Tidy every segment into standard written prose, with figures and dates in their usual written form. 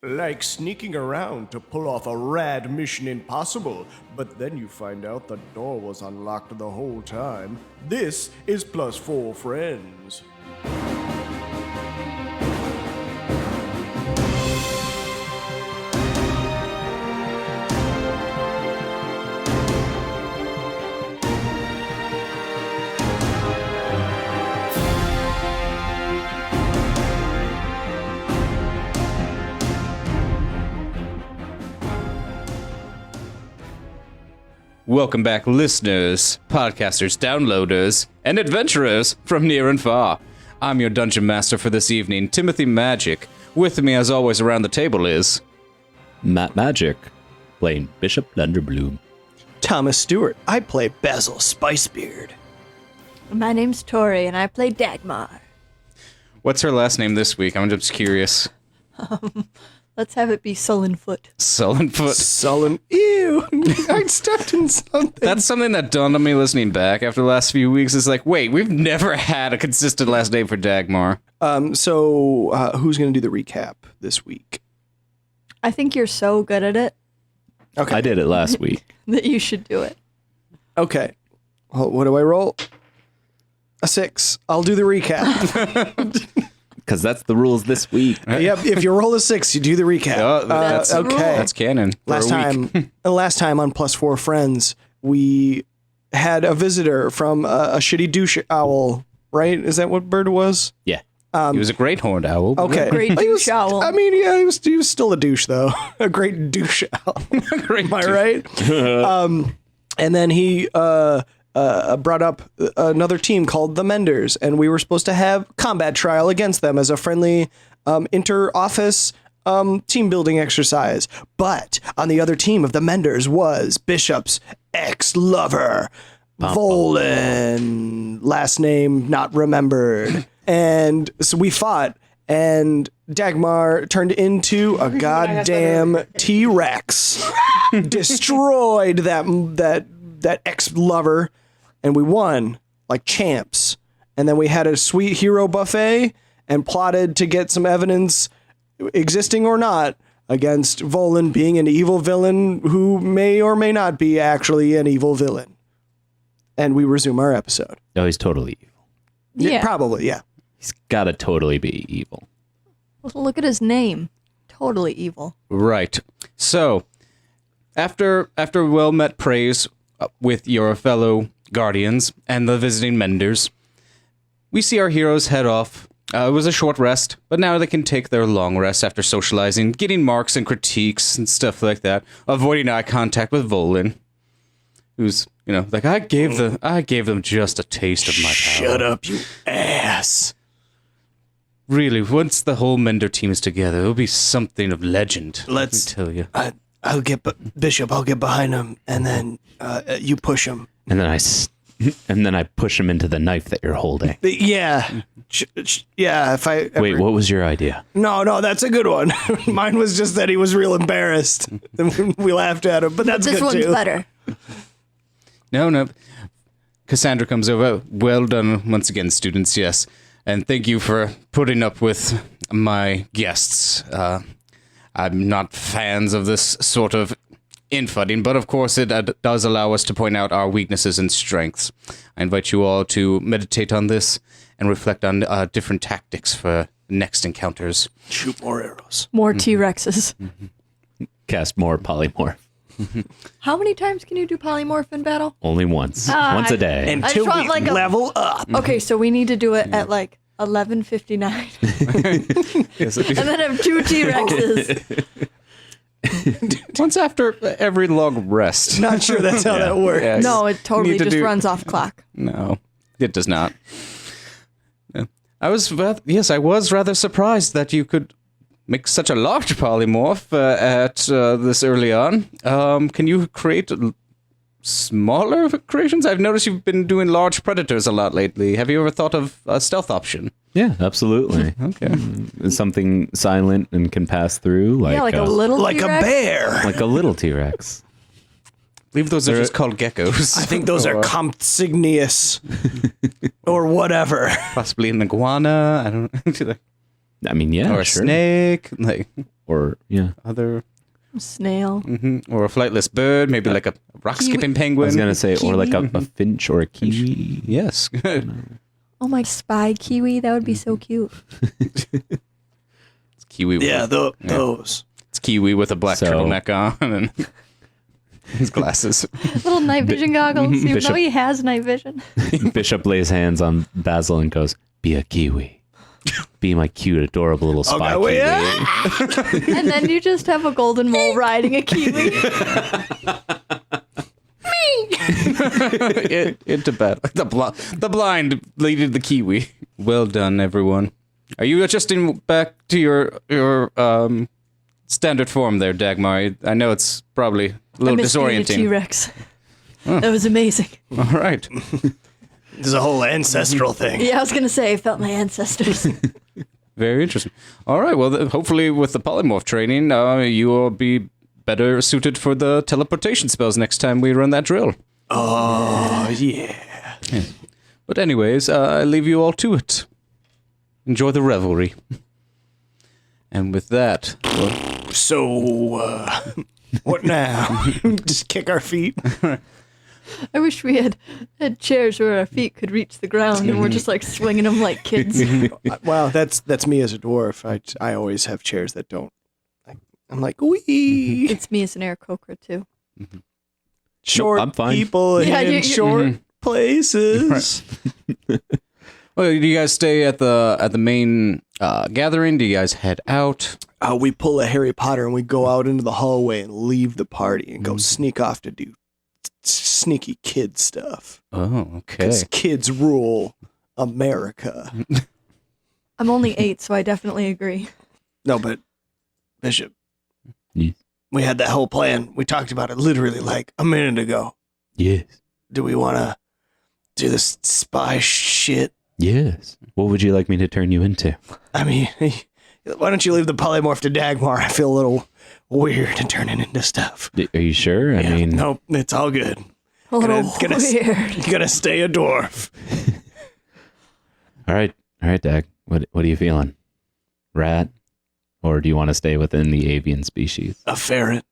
Like sneaking around to pull off a rad Mission Impossible, but then you find out the door was unlocked the whole time. This is Plus 4 Friends. Welcome back, listeners, podcasters, downloaders, and adventurers from near and far. I'm your dungeon master for this evening, Timothy Magic. With me, as always, around the table is... Matt Magic, playing Bishop Lunderbloom. Thomas Stewart. I play Basil Spicebeard. My name's Tori, and I play Dagmar. What's her last name this week? I'm just curious. Let's have it be Sullenfoot. Sullenfoot. Sullen. Ew. I stepped in something. That's something that dawned on me listening back after the last few weeks. Is like, wait, we've never had a consistent last name for Dagmar. So who's going to do the recap this week? I think you're so good at it Okay. I did it last week. that you should do it. Okay. Well, what do I roll? A 6. I'll do the recap. Because that's the rules this week. Yep. If you roll a 6, you do the recap. Oh, that's the rule. okay. That's canon. for Last a week. time on Plus 4 Friends, we had a visitor from a shitty douche owl, right? Is that what bird it was? Yeah. He was a great horned owl. Okay. Great He was- douche owl. I mean, yeah, he was still a douche, though. A great douche owl. Great Am I right? And then he brought up another team called the Menders, and we were supposed to have combat trial against them as a friendly inter-office team building exercise. But on the other team of the Menders was Bishop's ex-lover, Volan, last name not remembered. And so we fought, and Dagmar turned into a goddamn T-Rex, destroyed that ex-lover, and we won like champs. And then we had a sweet hero buffet and plotted to get some evidence, existing or not, against Volan being an evil villain who may or may not be actually an evil villain. And we resume our episode. No, he's totally evil. Yeah. Probably, yeah. He's got to totally be evil. Look at his name. Totally evil. Right. So, after well-met praise with your fellow guardians and the visiting Menders, we see our heroes head off. It was a short rest, but now they can take their long rest after socializing, getting marks and critiques and stuff like that, avoiding eye contact with Volan, who's, like, I gave them just a taste of my power. Shut up, you ass. Really, once the whole Mender team is together, it'll be something of legend. Let's- let me tell you. I'll get Bishop. I'll get behind him, and then you push him. And then I push him into the knife that you're holding. Yeah, yeah. If I ever... Wait, what was your idea? No, that's a good one. Mine was just that he was real embarrassed, and we laughed at him. But that's This good one's too. better. No. Cassandra comes over. Well done once again, students, yes. And thank you for putting up with my guests. I'm not fans of this sort of infighting, but of course it does allow us to point out our weaknesses and strengths. I invite you all to meditate on this and reflect on different tactics for next encounters. Shoot more arrows. More T-Rexes. Cast more polymorph. How many times can you do polymorph in battle? Only once. Once a day. Until want we like a- level up. Okay, so we need to do it at like 11:59, and then have 2 T-Rexes. Once after every long rest. Not sure that's how that works. Yeah. No, it totally Need to just do- runs off clock. No, it does not. I was rather surprised that you could make such a large polymorph at this early on. Can you create smaller creations? I've noticed you've been doing large predators a lot lately. Have you ever thought of a stealth option? Yeah, absolutely. Okay. Something silent and can pass through. Like, Yeah, like a little Like a T-Rex. bear. Like a little T-Rex. I believe those are just called geckos. I think those are compsignius or whatever. possibly an iguana. I don't know. I mean, yeah, or a sure. snake, like Or, yeah. other, Snail. or a flightless bird, maybe like a rock skipping I penguin. was going to say, or like a Kiwi? finch or a kiwi. Yes. Oh my spy kiwi, that would be so cute. It's kiwi. Those. It's kiwi with a black So- turtleneck on and his glasses. Little night vision goggles. You Bishop- know he has night vision. Bishop lays hands on Basil and goes, be a kiwi. Be my cute, adorable little spy kiwi. And then you just have a golden mole riding a kiwi. Into battle. The blind leaded the kiwi. Well done, everyone. Are you adjusting back to your standard form there, Dagmar? I know it's probably a I little missed being a disorienting. T-Rex. That was amazing. All right. This is a whole ancestral thing. Yeah, I was gonna say I felt my ancestors. Very interesting. All right. Well, hopefully with the polymorph training, you will be better suited for the teleportation spells next time we run that drill. Oh, yeah. But anyways, I leave you all to it. Enjoy the revelry. And with that, So, what now? Just kick our feet? I wish we had chairs where our feet could reach the ground and we're just like swinging them like kids. Well, that's me as a dwarf. I always have chairs that don't. I'm like, wee. It's me as an Aarakocra too. Short I'm fine. people Yeah, in you- short places. well, do you guys stay at the main gathering? Do you guys head out? We pull a Harry Potter and we go out into the hallway and leave the party and go sneak off to do sneaky kid stuff. Oh, okay. Because kids rule America. I'm only 8, so I definitely agree. No, but Bishop, Yes. we had that whole plan. We talked about it literally like a minute ago. Yes. Do we want to do this spy shit? Yes. What would you like me to turn you into? I mean, why don't you leave the polymorph to Dagmar? I feel a little weird turning into stuff. Are you sure? I mean, nope, it's all good. A little Gonna- weird. Gonna stay a dwarf. all right, Dag. What are you feeling? Rat, or do you want to stay within the avian species? A ferret.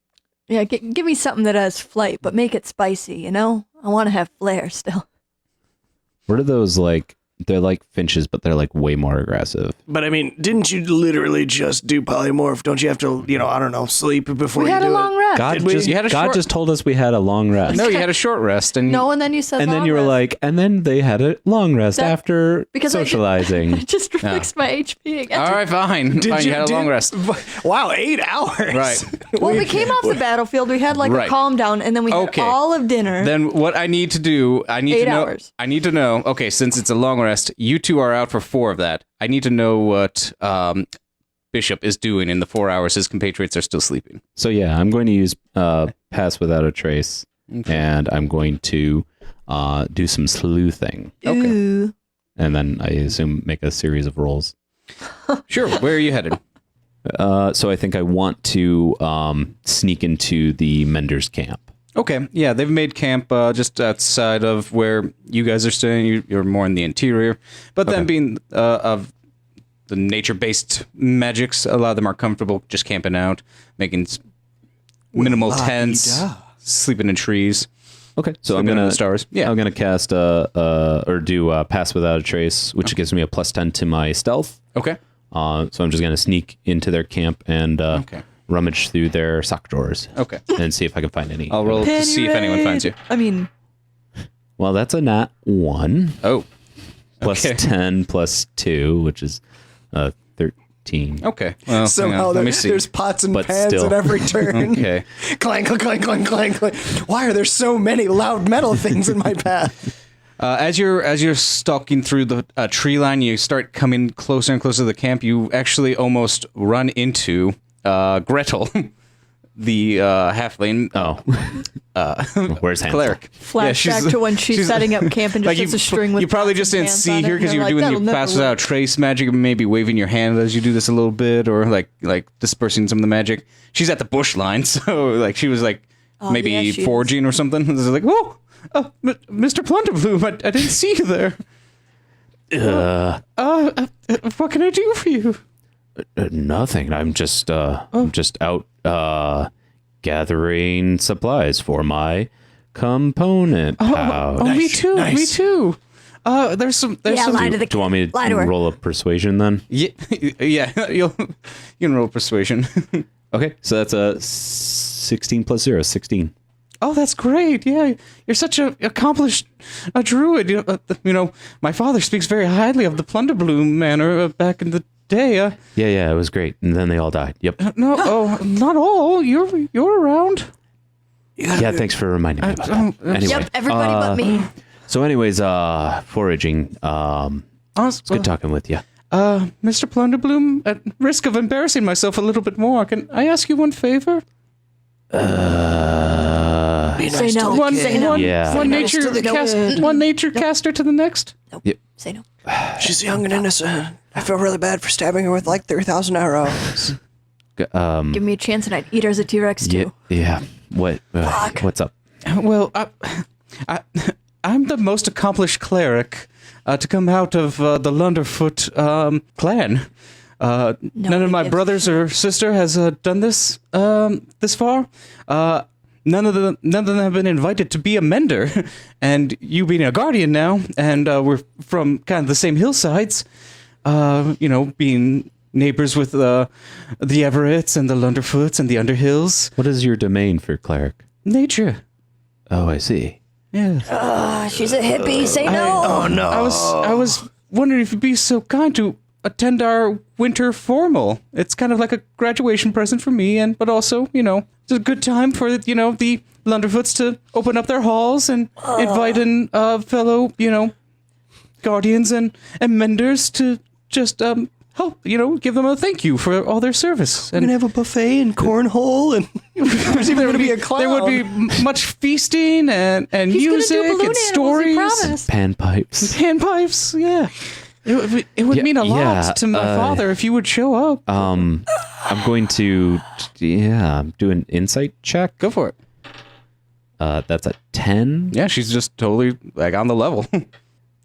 Yeah, give me something that has flight, but make it spicy, you know? I want to have flair still. What are those like? They're like finches, but they're like way more aggressive. But I mean, didn't you literally just do polymorph? Don't you have to, I don't know, sleep before We you had do a long it? rest. God just told us we had a long rest. No, you had a short rest, and No, and then you said and then long you were rest. like, and then they had a long rest That- after because I socializing. just fixed my HP again. all right, fine. Fine, you had a long rest. Wow, 8 hours. Right. Well, we came off the battlefield. We had like Right. a calm down, and then we had Okay. all of dinner. Then what I need to do, I need 8 to know. hours. I need to know. Okay, since it's a long rest, you two are out for 4 of that. I need to know what Bishop is doing in the 4 hours his compatriots are still sleeping. So yeah, I'm going to use pass without a trace, and I'm going to do some sleuthing, Ooh. and then I assume make a series of rolls. Sure. Where are you headed? So I think I want to sneak into the Menders camp. Okay. Yeah, they've made camp just outside of where you guys are staying. You're more in the interior, but then being of the nature-based magics, a lot of them are comfortable just camping out, making minimal tents, sleeping in trees. Okay, so I'm Sleeping under gonna the stars. Yeah. I'm gonna cast or do pass without a trace, which gives me a +10 to my stealth. Okay. So I'm just gonna sneak into their camp and Okay. rummage through their sock drawers Okay. and see if I can find any. I'll roll to see if anyone finds you. I mean, Well, that's a nat 1 Oh. plus Okay. 10 plus 2, which is 13. Okay. Well, hang Somehow on, let me see. there's pots and But pans still. at every turn. Okay. Clank, clank, clank, clank, clank. Why are there so many loud metal things in my path? As you're stalking through the tree line, you start coming closer and closer to the camp. You actually almost run into Gretel, the halfling Where's Hansel? cleric. flashback to when she's setting up camp and just has a string with you probably pots just and didn't pans see on it, here and because you you're were like, doing "That'll your never pass without work." trace magic, maybe waving your hand as you do this a little bit, or like dispersing some of the magic. She's at the bush line, so like she was like maybe yeah, she foraging or something. It's like, whoa, Mr. Plunderbloom, I didn't see you there. What can I do for you? Nothing. I'm just out gathering supplies for my component pouch. Oh, me too. nice. Me too. There's some. lie to the Do you want me lie to to her. roll a persuasion then? Yeah, yeah. You can roll persuasion. Okay, so that's a 16 plus 0, 16. Oh, that's great. Yeah, you're such a accomplished druid. You know, my father speaks very highly of the Plunderbloom Manor back in the day. Yeah, it was great. And then they all died. Yep. No, not all. You're around. Yeah, thanks for reminding me about that. Anyway, Yep, everybody but me. so anyways, foraging. It's good talking with you. Mr. Plunderbloom, at risk of embarrassing myself a little bit more, can I ask you one favor? Be Say nice to no. the One, kid. Say no. Yeah. one nice nature to the cast, one nature caster to the next. Nope. Yep. Say no. She's young and innocent. I feel really bad for stabbing her with like 3,000 arrows. Give me a chance and I'd eat her as a T-Rex too. Yeah. What's up? Well, I'm the most accomplished cleric to come out of the Lunderfoot clan. None of my gives a brothers or sister has done this this far. None of them have been invited to be a mender, and you being a guardian now, and we're from kind of the same hillsides. Being neighbors with the Everetts and the Lunderfoots and the Underhills. What is your domain for cleric? Nature. Oh, I see. Yeah. She's a hippie. Say no. Oh no. I was wondering if you'd be so kind to attend our winter formal. It's kind of like a graduation present for me, but also, it's a good time for, the Lunderfoots to open up their halls and invite in fellow, guardians and menders to just help, give them a thank you for all their service. We're gonna have a buffet and cornhole, and there's even gonna be a clown. There would be much feasting and He's music gonna do balloon and animals, he stories. promised. Panpipes. Panpipes, yeah. It would Yeah, mean a yeah, lot to my father if you would show up. I'm going to do an insight check. Go for it. That's a 10. Yeah, she's just totally like on the level.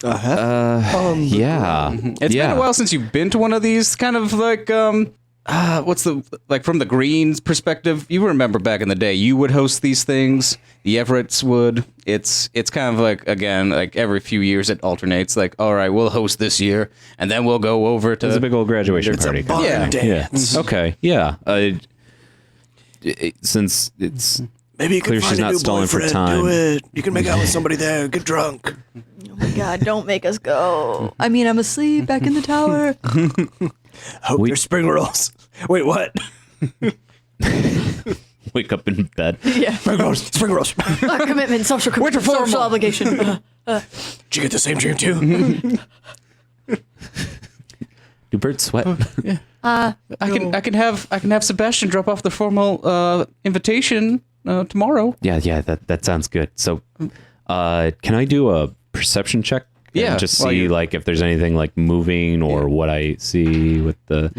Yeah. It's been a while since you've been to one of these kind of like what's the like from the Greens perspective, you remember back in the day you would host these things, the Everetts would. It's kind of like again, like every few years it alternates, like, all right, we'll host this year and then we'll go over to It's a big old graduation It's party. a barn Yeah. dance. Okay. Yeah. Since it's Maybe you can clear find she's a not new stalling for boyfriend. time. Do it. You can make out with somebody there. Get drunk. Oh my God, don't make us go. I mean, I'm asleep back in the tower. Hope there's spring rolls. Wait, what? wake up in bed. Yeah. Spring rolls. Spring rolls. Commitment, social obligation. Did you get the same dream too? Do birds sweat? I can have Sebastian drop off the formal invitation tomorrow. Yeah, that sounds good. So, can I do a perception check? Yeah, And just while see you're- like if there's anything like moving or what I see with the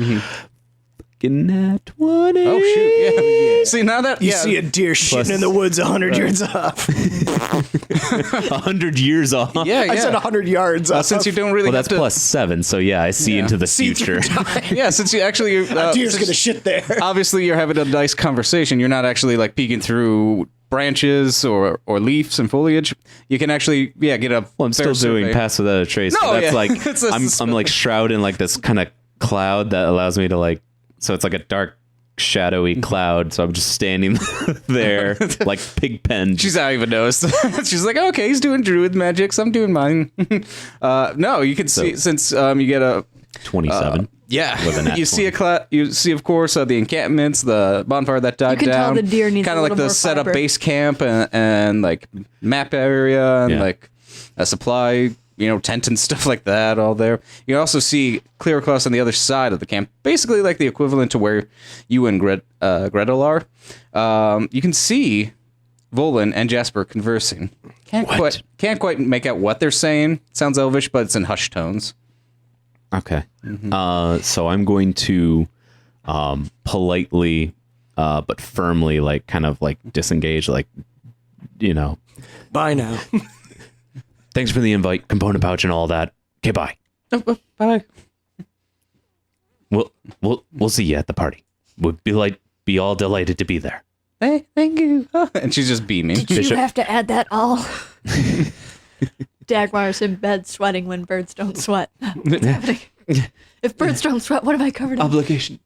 fucking nat 20. Oh shoot! Yeah. See now that You see a deer shitting in the woods 100 yards off. 100 years off. yeah, I said 100 yards off. since you don't really Well, have that's to, +7. So yeah, I see into the See through future. time. yeah, since you actually A deer's since- gonna shit there. obviously you're having a nice conversation. You're not actually like peeking through branches or leaves and foliage. You can actually get a. Well, I'm still doing pass without a trace. No, so that's yeah. like It's a I'm like shrouded in like this kind of cloud that allows me to like. So it's like a dark, shadowy cloud. So I'm just standing there like Pigpen. She's not even noticed. She's like, okay, he's doing druid magic, so I'm doing mine. No, you can see since you get a 27. yeah, With a nat you see 20. you see of course the encampments, the bonfire that died can tell down. the deer needs kind a of like little the more setup fiber. base camp and like map area and Yeah. like a supply. Tent and stuff like that all there. You also see clear across on the other side of the camp, basically like the equivalent to where you and Gretel are. You can see Volan and Jasper conversing. Can't quite make out what they're saying. It sounds elvish, but it's in hushed tones. Okay. So I'm going to politely but firmly like kind of like disengage, like Bye now. thanks for the invite, component pouch and all that. Okay, bye. Bye. We'll see you at the party. We'll be all delighted to be there. Hey, thank you. And she's just beaming. Did you have to add that all? Dagmar's in bed sweating when birds don't sweat. What's happening? If birds don't sweat, what am I covered in? Obligation.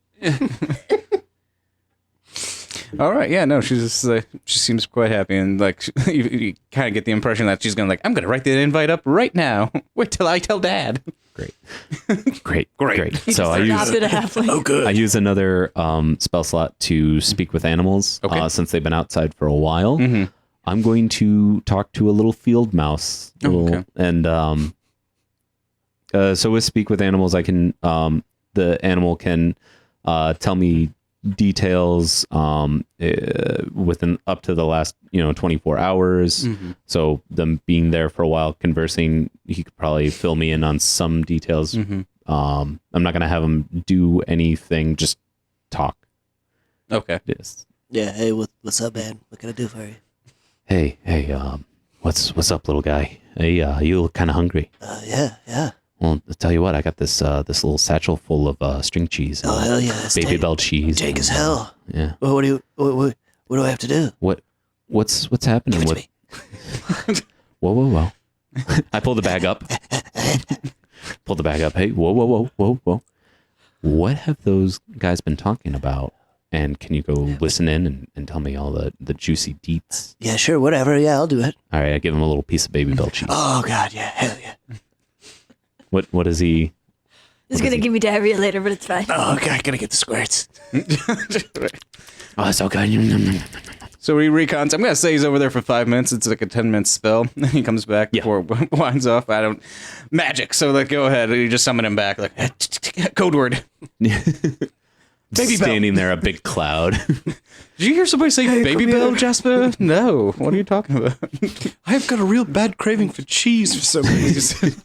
All right, yeah, no, she's just she seems quite happy, and like you kind of get the impression that she's I'm gonna write the invite up right now. Wait till I tell Dad. Great. So I Adopted a halfling. I use another spell slot to speak with animals. Okay. Since they've been outside for a while, Mm-hmm. I'm going to talk to a little field mouse. Okay. And so with speak with animals, I can the animal can tell me details within up to the last 24 hours. Mm-hmm. So them being there for a while conversing, he could probably fill me in on some details. Mm-hmm. I'm not gonna have him do anything, just talk. Okay. Yes. Yeah, hey, what's up, man? What can I do for you? Hey, what's up, little guy? Hey, you look kind of hungry. Yeah. Well, I'll tell you what, I got this little satchel full of string cheese. Oh, hell yeah. That's Baby dank- Bell cheese. dank as and, hell. Yeah. Well, what do I have to do? What's happening Give it with? to me. Whoa. I pull the bag up. Hey, whoa. What have those guys been talking about? And can you go listen in and tell me all the juicy deets? Yeah, sure, whatever. Yeah, I'll do it. All right, I give him a little piece of Baby Bell cheese. Oh, God, yeah, hell yeah. What is he? It's gonna give me diarrhea later, but it's fine. Oh, God, gotta get the squirts. Oh, it's so good. So he recons. I'm gonna say he's over there for 5 minutes. It's like a 10-minute spell. And he comes back before it winds off. I don't magic. So like, go ahead. You just summon him back. Like code word. Baby standing there, a big cloud. Did you hear somebody say Baby Bell, Jasper? No. What are you talking about? I've got a real bad craving for cheese for some reason.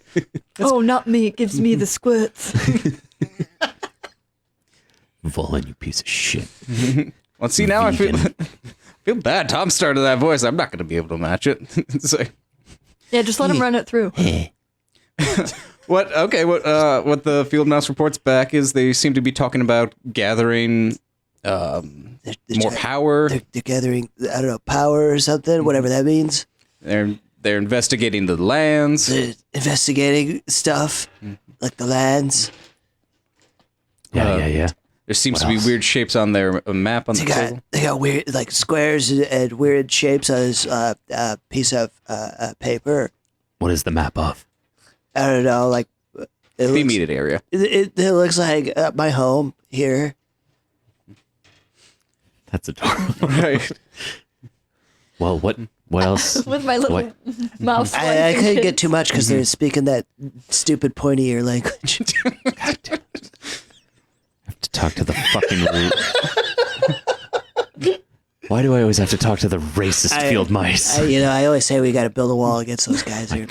Oh, not me. It gives me the squirts. Vaughn, you piece of shit. Well, see, now I feel Vegan. feel bad. Tom started that voice. I'm not going to be able to match it. It's like, Yeah, just let him run it through. what? Okay, what the field mouse reports back is they seem to be talking about gathering They're more power. They're gathering, I don't know, power or something, whatever that means. They're investigating the lands. They're investigating stuff, like the lands. Yeah. There seems What to be else? weird shapes on their map on the table. They got weird, like squares and weird shapes on his piece of paper. What is the map of? I don't know, like it The looks, immediate area. it looks like my home here. That's adorable. Right. Well, what else? With my little What? mouse. I couldn't get too much because they're speaking that stupid pointy ear language. I have to talk to the fucking. Why do I always have to talk to the racist field mice? I always say we got to build a wall against those guys. They're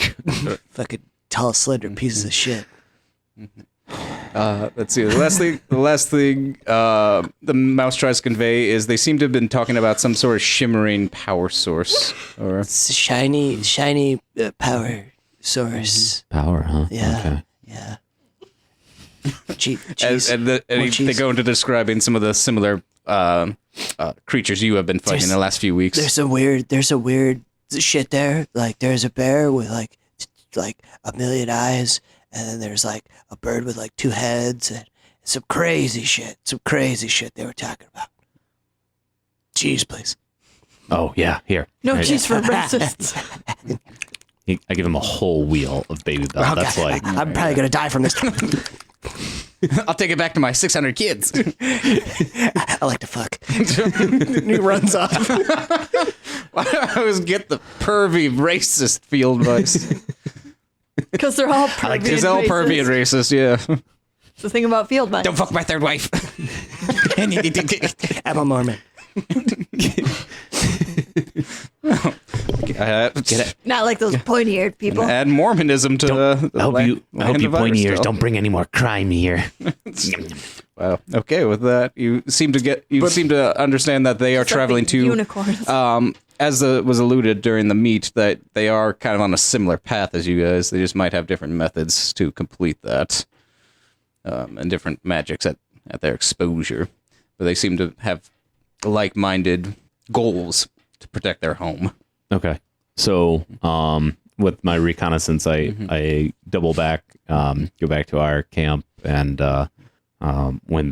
fucking tall, slender pieces of shit. Let's see. The last thing the mouse tries to convey is they seem to have been talking about some sort of shimmering power source. Or It's a shiny power source. Power, huh? Yeah. Okay. Yeah. Cheese. and More they cheese. go into describing some of the similar creatures you have been fighting in the last few weeks. There's some weird shit there. Like there's a bear with like a million eyes, and then there's like a bird with like two heads, and some crazy shit they were talking about. Cheese, please. Oh yeah, here. No Right. cheese for racists. I give him a whole wheel of Baby Bell. Oh, That's God. like I'm probably gonna die from this. I'll take it back to my 600 kids. I like to fuck. He runs off. Why do I always get the pervy racist field mice? Because they're all pervy. It's all pervy and racist, yeah. It's the thing about field mice. Don't fuck my third wife. I'm a Mormon. Get it. Not like those pointy-eared people. Add Mormonism to the I hope land- you land of pointy ears Understone. don't bring any more crime here. Wow. Okay, with that, you seem to understand that they are Except traveling the to unicorns. as was alluded during the meet, that they are kind of on a similar path as you guys. They just might have different methods to complete that, and different magics at at their exposure, but they seem to have like-minded goals to protect their home. Okay. So, with my reconnaissance, I double back, go back to our camp, and when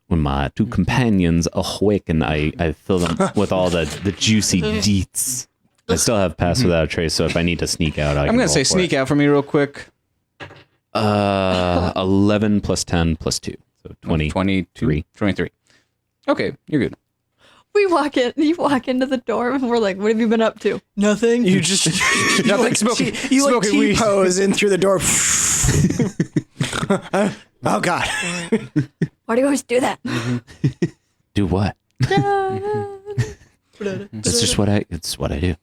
my two companions awaken, I fill them with all the juicy deets. I still have pass without a trace, so if I need to sneak out, I'm gonna say sneak out for me real quick. 11 plus 10 plus 2, so 23. 23. Okay, you're good. We walk in. You walk into the dorm, and we're like, "What have you been up to?" Nothing. You just Nothing. Smoking. you like Smoking weed. T-pose in through the door. Oh God! Why do you always do that? Do what? It's just what I do.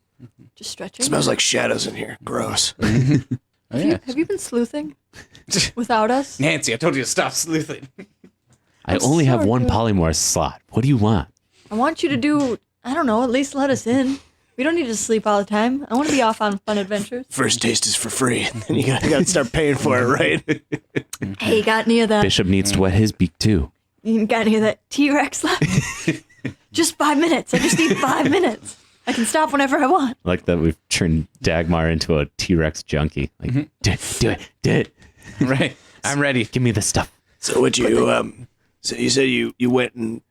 Just stretching. Smells like shadows in here. Gross. Oh, yeah. Have you been sleuthing without us? Nancy, I told you to stop sleuthing. I only have sorry. one polymorph slot. What do you want? I want you to do. I don't know. At least let us in. We don't need to sleep all the time. I want to be off on fun adventures. First taste is for free. Then you gotta start paying for it, right? Hey, you got any of that? Bishop needs to wet his beak too. You got any of that T-Rex left? Just 5 minutes. I just need 5 minutes. I can stop whenever I want. I like that we've turned Dagmar into a T-Rex junkie. Like, do it. Right. I'm ready. Give me the stuff. So what you So you said you went and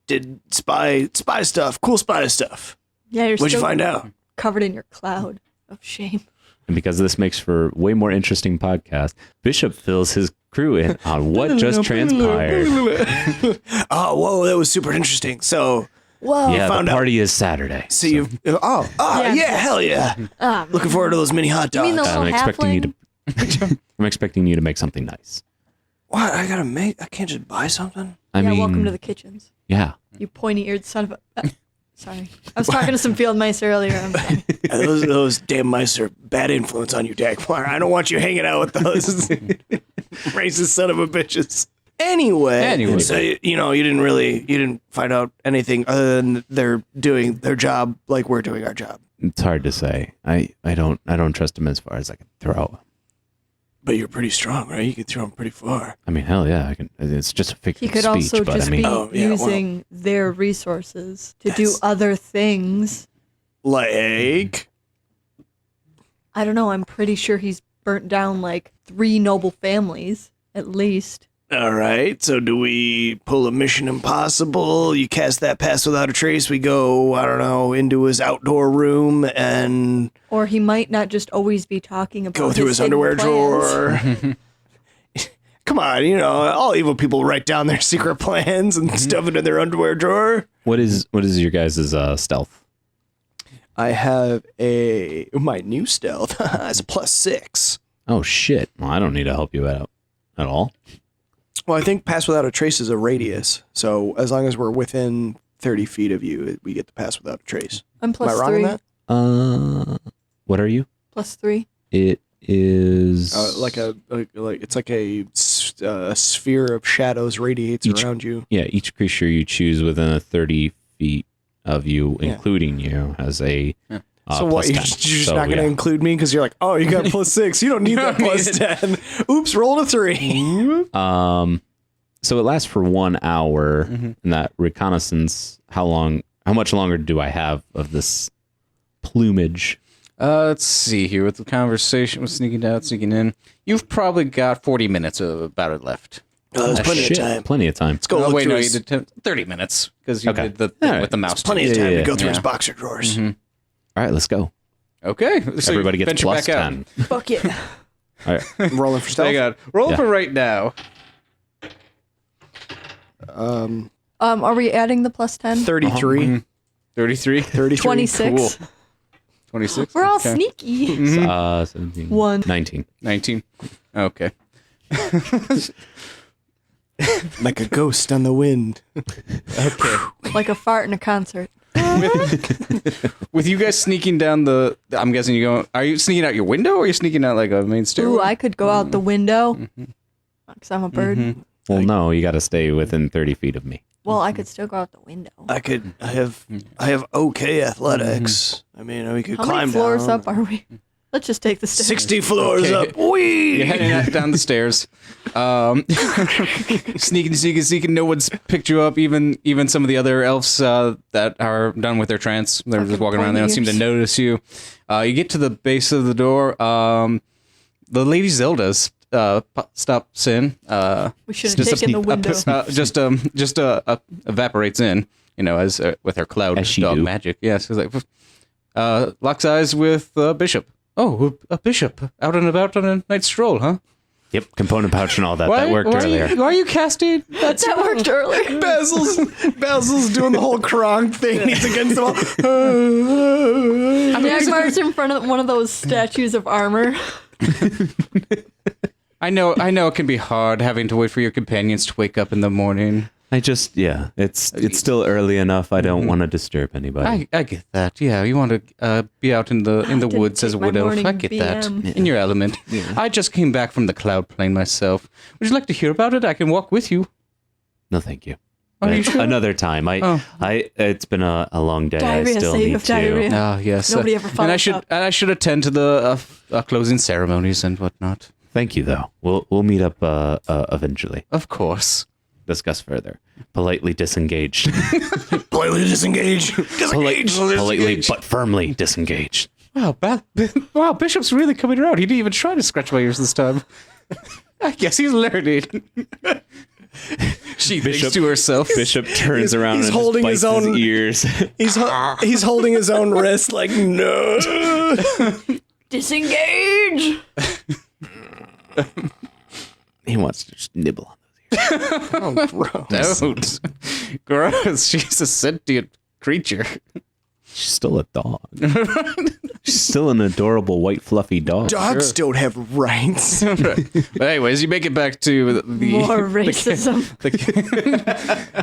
did spy stuff, cool spy stuff. Yeah, you're What'd you still find out? covered in your cloud of shame. And because this makes for way more interesting podcast, Bishop fills his crew in on what just transpired. Oh, whoa, that was super interesting. So Whoa. Yeah, found the out. party is Saturday. So you yeah, hell yeah. Looking forward to those mini hot You mean dogs. the I'm little expecting you halfling? to. I'm expecting you to make something nice. What? I gotta make? I can't just buy something. I mean, welcome to the kitchens. yeah. You pointy-eared son of a... sorry. I was talking to some field mice earlier. I'm sorry. Those damn mice are bad influence on you, Dagmar. I don't want you hanging out with those racist son of a bitches. Anyway, so you didn't find out anything other than they're doing their job like we're doing our job. It's hard to say. I don't trust him as far as I can throw. But you're pretty strong, right? You can throw them pretty far. I mean, hell yeah, I can. It's just a figure He of could speech, also but just I mean, be using their resources to do That's- other things. Like, I don't know. I'm pretty sure he's burnt down like 3 noble families, at least. all right. So do we pull a Mission Impossible? You cast that pass without a trace. We go, I don't know, into his outdoor room and Or he might not just always be talking about go through his hidden underwear plans. drawer. Come on, all evil people write down their secret plans and stuff it in their underwear drawer. what is your guys' stealth? I have my new stealth. It's a +6. Oh shit! Well, I don't need to help you out at all. Well, I think pass without a trace is a radius. So as long as we're within 30 feet of you, we get the pass without a trace. I'm Am I wrong +3. on that? What are you? +3. It is Like it's like a sphere of shadows radiates around you. yeah. Each creature you choose within a 30 feet of you, Yeah. including you, has a. So what? plus You're 10. just So, not going to yeah. include me because you're like, oh, you got +6. You don't need that +10. Oops, rolled a 3. So it lasts for 1 hour, and that reconnaissance. How much longer do I have of this plumage? Let's see here with the conversation with sneaking out, sneaking in. You've probably got 40 minutes about it left. There's plenty Shit, of time. Plenty of time. Let's go Oh, look wait, through no, you his, did 30 minutes because you Okay. did the All right. with the mouse. plenty of time Yeah, to go through yeah. his boxer drawers. All right, let's go. Okay, so Everybody you gets venture plus back out. 10. Fuck yeah. All right. I'm rolling for stealth. Hang on, roll Yeah. for right now. Are we adding the +10? 33. 33, 33. 26. Cool. 26. We're all okay. sneaky. 17. 1. 19. 19. Okay. Like a ghost on the wind. Okay. Like a fart in a concert. With you guys sneaking down the, I'm guessing you go. Are you sneaking out your window, or are you sneaking out like a main stairway? Ooh, I could go out the window. Because I'm a bird. Well, no, you got to stay within 30 feet of me. Well, I could still go out the window. I have okay athletics. I mean, we could How climb many floors down. up are we? Let's just take the stairs. 60 floors up. Whee! You're heading down the stairs. Sneaking. No one's picked you up. Even some of the other elves that are done with their trance. They're just walking around. They don't seem to notice you. You get to the base of the door. The Lady Zelda's stops in. We should have taken the window. Just evaporates in. As with her cloud As she dog do. magic. Yeah, she's like locks eyes with Bishop. Oh, a bishop out and about on a night stroll, huh? Yep, component pouch and all that. That worked earlier. Why are you casting? That worked earlier. Basil's doing the whole Kronk thing. He's against the wall. Dagmar's in front of one of those statues of armor. I know it can be hard having to wait for your companions to wake up in the morning. It's still early enough. I don't want to disturb anybody. I get that. Yeah, you want to be out in the woods as a wood elf. I get that. BM. In your element. I just came back from the cloud plane myself. Would you like to hear about it? I can walk with you. No, thank you. Are you sure? Another time. It's been a long day. Diarrhea, I still save need of to. diarrhea. Ah, yes. Nobody ever follows up. And I should attend to the closing ceremonies and whatnot. Thank you, though. We'll meet up eventually. Of course. Discuss further. Politely disengaged. Politely disengage. Politely but firmly disengaged. Wow, wow, Bishop's really coming around. He didn't even try to scratch my ears this time. I guess he's learning. She thinks to herself. Bishop turns around he's and holding just bites his own- ears. He's holding his own wrist like, no. Disengage! He wants to just nibble on Oh, gross. Don't. Gross. She's a sentient creature. She's still a dog. She's still an adorable white fluffy dog. Dogs don't have rights. But anyways, you make it back to the More racism.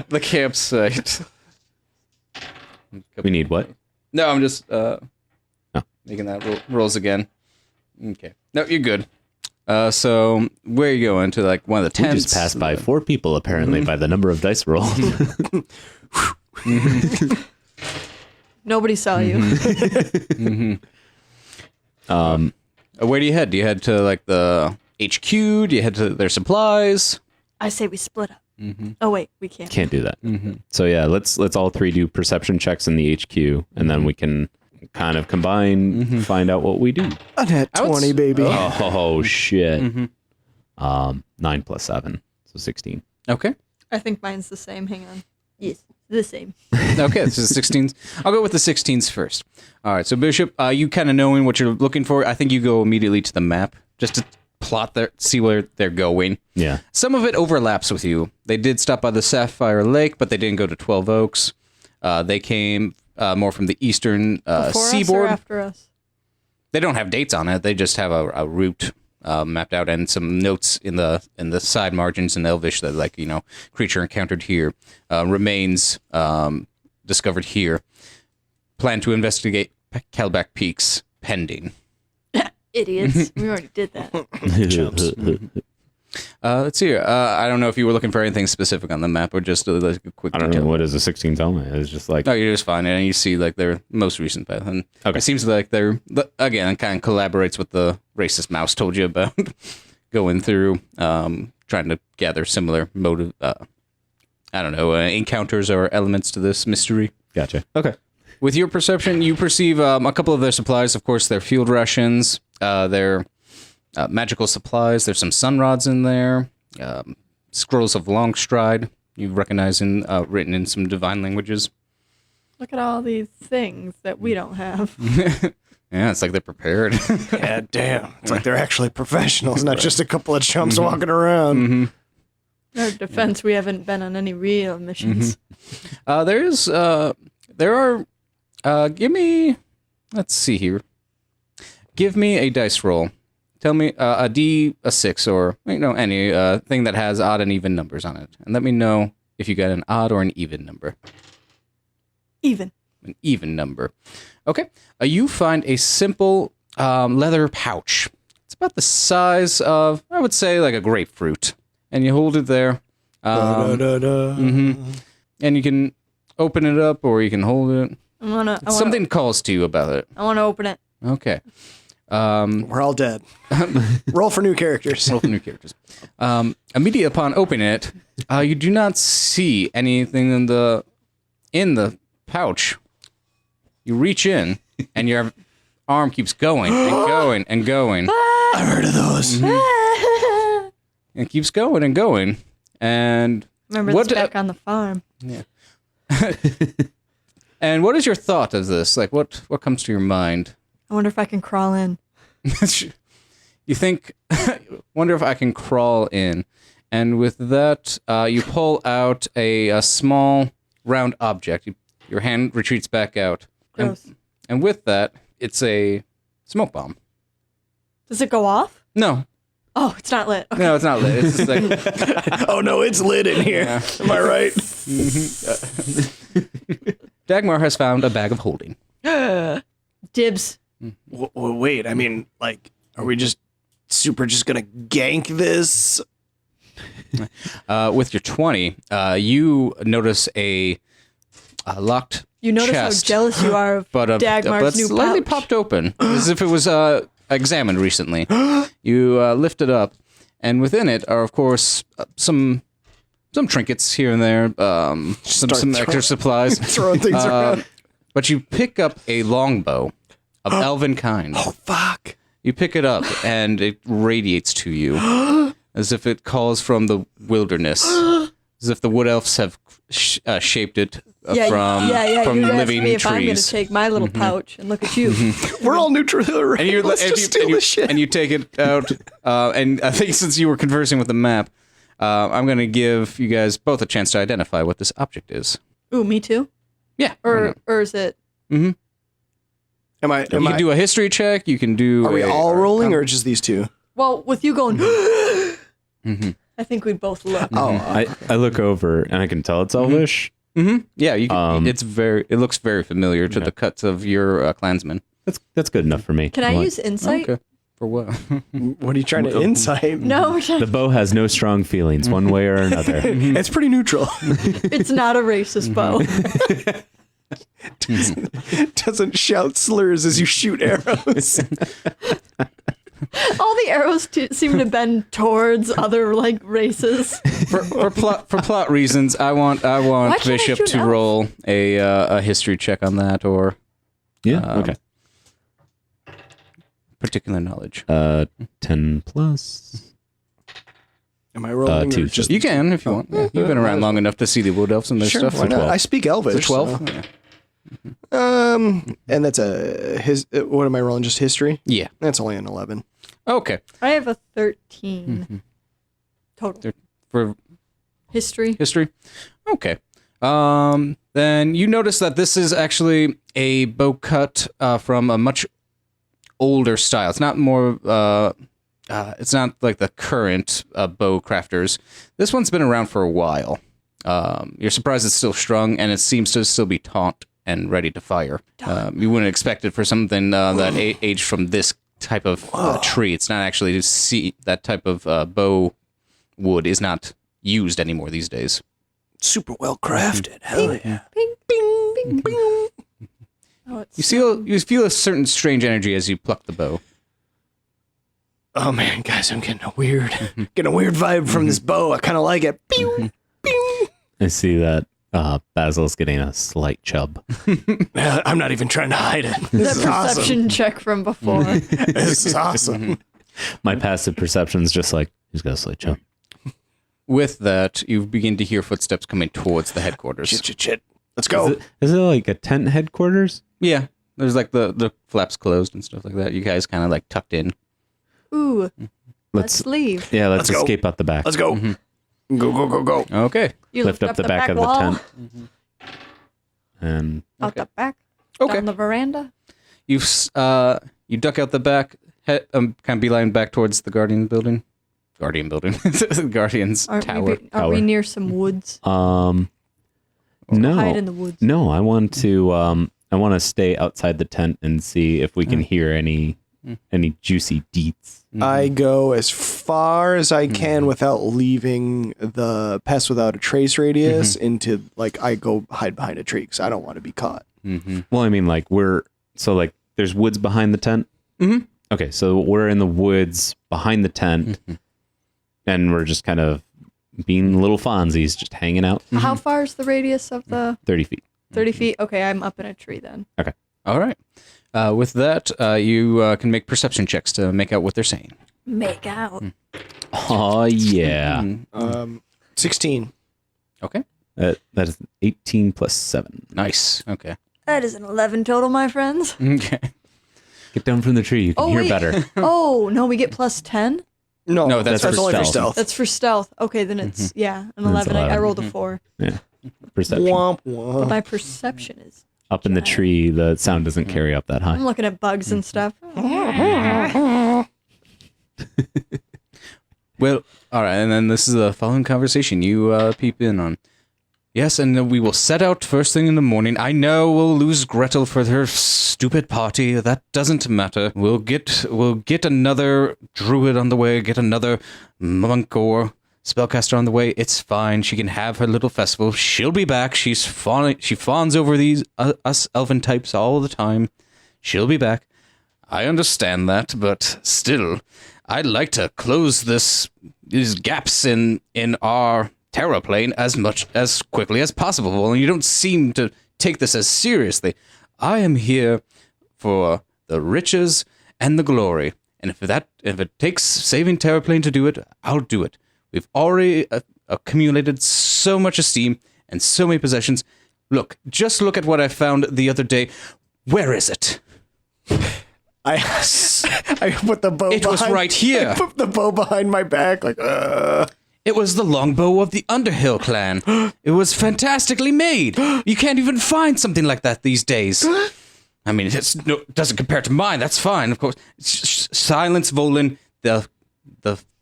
the campsite. We need what? No, I'm just making that rolls again. Okay. No, you're good. So where are you going to? Like one of the We tents? just passed by 4 people apparently by the number of dice rolled. Nobody saw you. Where do you head? Do you head to like the HQ? Do you head to their supplies? I say we split up. Oh wait, we can't. Can't do that. So yeah, let's all 3 do perception checks in the HQ, and then we can kind of combine, find out what we do. A net 20, baby. Oh shit. 9 plus 7, so 16. Okay. I think mine's the same. Hang on. Yes, the same. Okay, this is 16s. I'll go with the 16s first. All right, so Bishop, you kind of knowing what you're looking for, I think you go immediately to the map just to plot see where they're going. Yeah. Some of it overlaps with you. They did stop by the Sapphire Lake, but they didn't go to 12 Oaks. They came more from the eastern Before seaboard. us or after us? They don't have dates on it. They just have a route mapped out and some notes in the side margins in Elvish that, like, creature encountered here, remains discovered here. Plan to investigate Calback Peaks pending. Idiots. We already did that. Let's see here. I don't know if you were looking for anything specific on the map or just like a quick I don't detail. know, what does a 16 tell me? It's just like, No, you're just fine, and you see like their most recent path, and Okay. it seems like they're again kind of collaborates with the racist mouse told you about, going through, trying to gather similar motive. I don't know, encounters or elements to this mystery. gotcha. Okay. With your perception, you perceive a couple of their supplies. Of course, their field rations, their magical supplies. There's some sun rods in there, scrolls of long stride. You recognize written in some divine languages. Look at all these things that we don't have. Yeah, it's like they're prepared. Yeah, damn. It's like they're actually professionals, not just a couple of chumps walking around. In our defense, we haven't been on any real missions. There are. Give me. Let's see here. Give me a dice roll. Tell me a D6 or any thing that has odd and even numbers on it, and let me know if you got an odd or an even number. Even. An even number. Okay. You find a simple leather pouch. It's about the size of, I would say, like a grapefruit, and you hold it there. And you can open it up, or you can hold it. I wanna Something calls to you about it. I wanna open it. Okay. We're all dead. Roll for new characters. Roll for new characters. Immediately upon opening it, you do not see anything in the pouch. You reach in, and your arm keeps going and going and going. I've heard of those. It keeps going and going. And Remember this back on the farm. Yeah. And what is your thought of this? Like, what comes to your mind? I wonder if I can crawl in. You think, wonder if I can crawl in. And with that, you pull out a small round object. Your hand retreats back out. Gross. And with that, it's a smoke bomb. Does it go off? No. Oh, it's not lit. Okay. No, it's not lit. It's just like, Oh no, it's lit in here. Yeah. Am I right? Dagmar has found a bag of holding. Dibs. Wait, I mean, like, are we just gonna gank this? With your 20, you notice a locked You notice chest, how jealous you are of but Dagmar's new slightly pouch. popped open, as if it was examined recently. You lift it up, and within it are, of course, some trinkets here and there, some extra supplies. Throwing things around. But you pick up a longbow of elven kind. Oh fuck! You pick it up, and it radiates to you, as if it calls from the wilderness, as if the wood elves have shaped it from you living asked me if I'm going to trees. take my little pouch and look at you. We're all neutral. Right? And, Let's just steal this shit. and you take it out, and I think since you were conversing with the map, I'm going to give you guys both a chance to identify what this object is. Ooh, me too? Yeah. Or is it? Mm-hmm. Am I? You can do a history check. You can do. Are we all rolling, or just these two? Well, with you going, Mm-hmm. I think we'd both look. I look over and I can tell it's Elvish. Mm-hmm. Yeah, you can, Um, it looks very familiar to the cuts of your clansmen. That's good enough for me. Can I What? use insight? Okay. For what? What are you trying to insight? No, The bow has no strong feelings one way or another. It's pretty neutral. it's not a racist bow. Doesn't shout slurs as you shoot arrows. All the arrows seem to bend towards other like races. for plot reasons, I want can't I Bishop shoot to elves? roll a history check on that, or Okay. particular knowledge. 10 plus. Am I rolling? Two. Or just You can if you want. Yeah, you've been around long enough to see the wood elves and their sure. stuff. Why not? 12. I speak Elvish. 12. so- And that's what am I rolling? Just history? Yeah. That's only an 11. Okay. I have a 13 total. For History. history. Okay. Then you notice that this is actually a bow cut from a much older style. It's not more. It's not like the current bow crafters. This one's been around for a while. You're surprised it's still strung, and it seems to still be taut and ready to fire. You wouldn't expect it for something that aged from this type of tree. It's not actually to see that type of bow wood is not used anymore these days. Super well crafted. Hell yeah. Bing, bing, bing, bing. Oh, it's You feel a certain strange energy as you pluck the bow. Oh man, guys, I'm getting a weird vibe from this bow. I kind of like it. Pew, pew. I see that Basil's getting a slight chub. I'm not even trying to hide it. This that is awesome. perception check from before. This is awesome. My passive perception's just like, he's got a slight chub. With that, you begin to hear footsteps coming towards the headquarters. Shit. Let's go. Is it like a tent headquarters? Yeah, there's like the flaps closed and stuff like that. You guys kind of like tucked in. Ooh, Let's let's leave. Yeah, let's Let's go. escape out the back. Let's go. Go. Okay. You Lift up the back of the wall, tent. And out the back, Okay. down the veranda. You duck out the back, kind of beeline back towards the Guardian building. Guardian's Aren't tower. Are we near some woods? no. Hide in the woods. No, I want to stay outside the tent and see if we can hear any juicy deets. I go as far as I can without leaving the pest without a trace radius into like I go hide behind a tree because I don't want to be caught. Well, I mean, like there's woods behind the tent. Mhm. Okay, so we're in the woods behind the tent, and we're just kind of being little Fonzies, just hanging out. How far is the radius of the 30 feet. 30 feet? Okay, I'm up in a tree then. Okay. All right. With that, you can make perception checks to make out what they're saying. Make out. Oh, yeah. 16. Okay. That is 18 plus 7. Nice. Okay. That is an 11 total, my friends. Okay. Get down from the tree. You can hear wait. better. Oh, no, we get plus 10? No, that's that's for only for stealth. stealth. That's for stealth. Okay, then it's, an 11. I rolled a 4. Yeah. Perception. Womp But womp. my perception is... Up in the tree, the sound doesn't carry up that high. I'm looking at bugs and stuff. Well, all right, and then this is the following conversation you peep in on. Yes, and we will set out first thing in the morning. I know we'll lose Gretel for her stupid party. That doesn't matter. We'll get another druid on the way, get another monk or spellcaster on the way. It's fine. She can have her little festival. She'll be back. She fawns over these us elven types all the time. She'll be back. I understand that, but still, I'd like to close these gaps in our terror plane as quickly as possible. Well, you don't seem to take this as seriously. I am here for the riches and the glory, and if it takes saving Terraplane to do it, I'll do it. We've already accumulated so much esteem and so many possessions. Just look at what I found the other day. Where is it? I put the bow It was right here. I put the bow behind my back, like, It was the longbow of the Underhill clan. It was fantastically made. You can't even find something like that these days. I mean, it doesn't compare to mine. That's fine, of course. Silence, Volin. The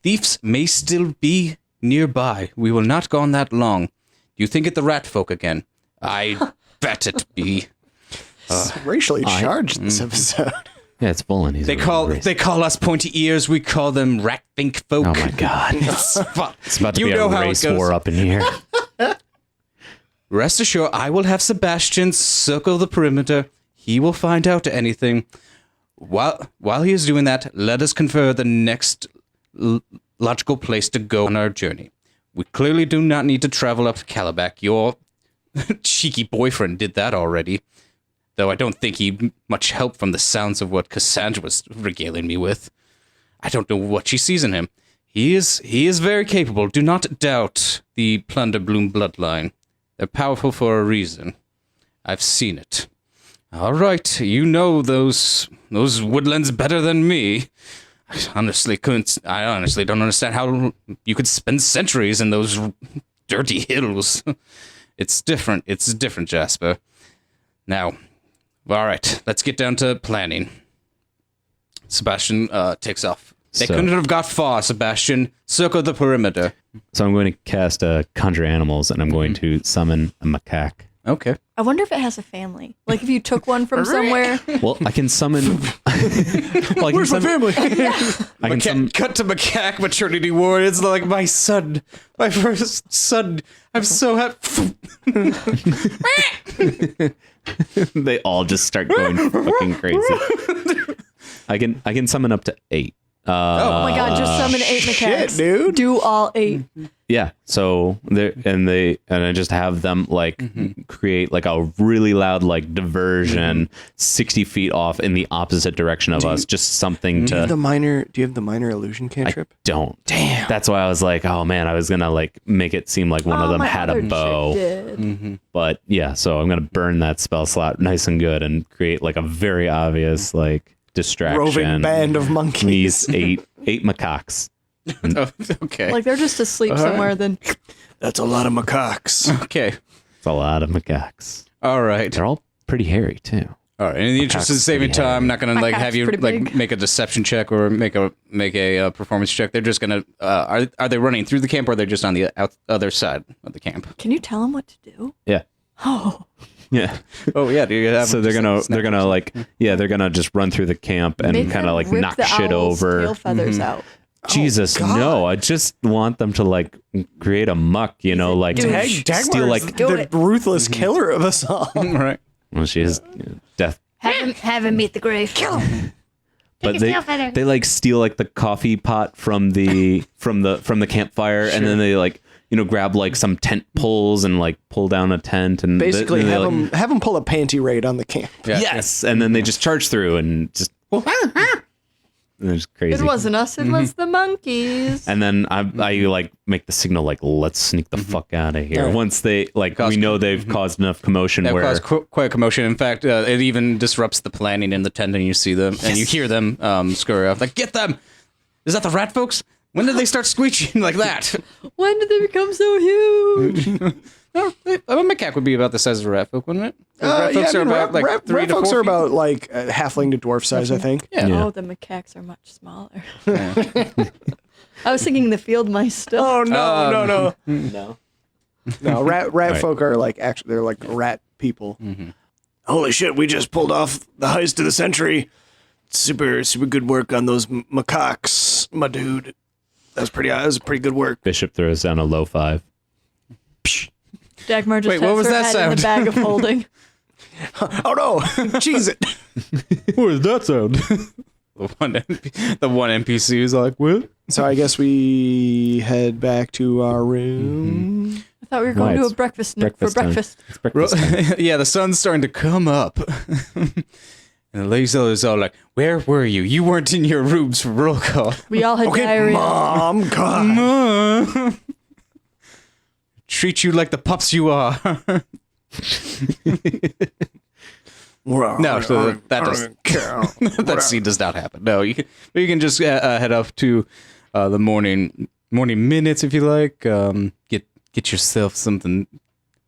thieves may still be nearby. We will not go on that long. Do you think it the rat folk again? I bet it be. it's racially charged this episode. Yeah, it's Bullen. He's They call us pointy ears. We call them rat think folk. Oh my God. It's about to you be know a how it race goes. war up in here. Rest assured, I will have Sebastian circle the perimeter. He will find out anything. While he is doing that, let us confer the next logical place to go on our journey. We clearly do not need to travel up to Calabac. Your cheeky boyfriend did that already. Though I don't think he much help from the sounds of what Cassandra was regaling me with. I don't know what she sees in him. He is very capable. Do not doubt the Plunderbloom bloodline. They're powerful for a reason. I've seen it. All right, you know those woodlands better than me. I honestly don't understand how you could spend centuries in those dirty hills. It's different, Jasper. Now, all right, let's get down to planning. Sebastian takes off. They couldn't have got far, Sebastian. Circle the perimeter. So I'm going to cast Conjure Animals, and I'm going to summon a macaque. Okay. I wonder if it has a family. Like if you took one from somewhere. Well, I can summon... Where's my family? I can summon... Cut to macaque maternity ward. It's like my son, my first son. I'm so happy. They all just start going fucking crazy. I can summon up to 8. Oh my God! Just summon 8 macaques, dude. Do all 8. Yeah. So I just have them like create like a really loud like diversion 60 feet off in the opposite direction of us. Just something Do you have to. the minor illusion cantrip? Don't. Damn. That's why I was like, oh man, I was gonna like make it seem like one of them my had a other bow. chick did. But yeah, so I'm gonna burn that spell slot nice and good and create like a very obvious like distraction. Roving band of monkeys. These eight macaques. Okay. Like they're just asleep somewhere. Then That's a lot of macaques. Okay. It's a lot of macaques. All right. They're all pretty hairy too. All right. In the interest of Macaque's saving pretty time, I'm not gonna like Macaque's have you pretty like big. make a deception check or make a performance check. They're just gonna. Are they running through the camp or are they just on the other side of the camp? can you tell them what to do? Yeah. Oh, Yeah. Oh yeah. Do you have So they're gonna like they're gonna just run through the camp and Make kind them of like rip knock the shit owl's over. tail feathers out. Jesus, God. no! I just want them to like create a muck, like Dude. Dagmar's steal like. Do the it. ruthless killer of us all. right. Well, she has death. Have him meet the grave. Kill him. but they like steal like the coffee pot from the campfire, and then they like grab like some tent poles and like pull down a tent and Basically, have them pull a panty raid on the camp. Yeah. yes, and then they just charge through and just. It's crazy. It wasn't us, it was the monkeys. And then I like make the signal like, let's sneak the fuck out of here. Once they like we know they've caused enough commotion That where caused quite a commotion. In fact, it even disrupts the planning in the tent, and you see them and you hear them scurry off. Like, get them! Is that the rat folks? When did they start screeching like that? When did they become so huge? A macaque would be about the size of a rat folk, wouldn't it? Rat folks are about like rat 3 to 4 folks are feet. about like halfling to dwarf size, I think. Yeah. Oh, the macaques are much smaller. I was thinking the field mice still. Oh no. No, rat Right. folk are like actually they're like rat people. Holy shit, we just pulled off the heist of the century. Super good work on those macaques, my dude. That was pretty good work. Bishop throws down a low 5. Dagmar just Wait, has what was her that head in the sound? bag of holding. Oh no, cheese it. What does that sound? The one NPC is like, what? So I guess we head back to our room. I thought we were going Why, to a it's breakfast breakfast for time. breakfast. It's breakfast time. Yeah, the sun's starting to come up. And the lazy is all like, where were you? You weren't in your rooms for roll call. We all had diarrhea. Mom, God. Treat you like the pups you are. No, so that doesn't that scene does not happen. No, you can just head up to the morning minutes if you like. Get yourself something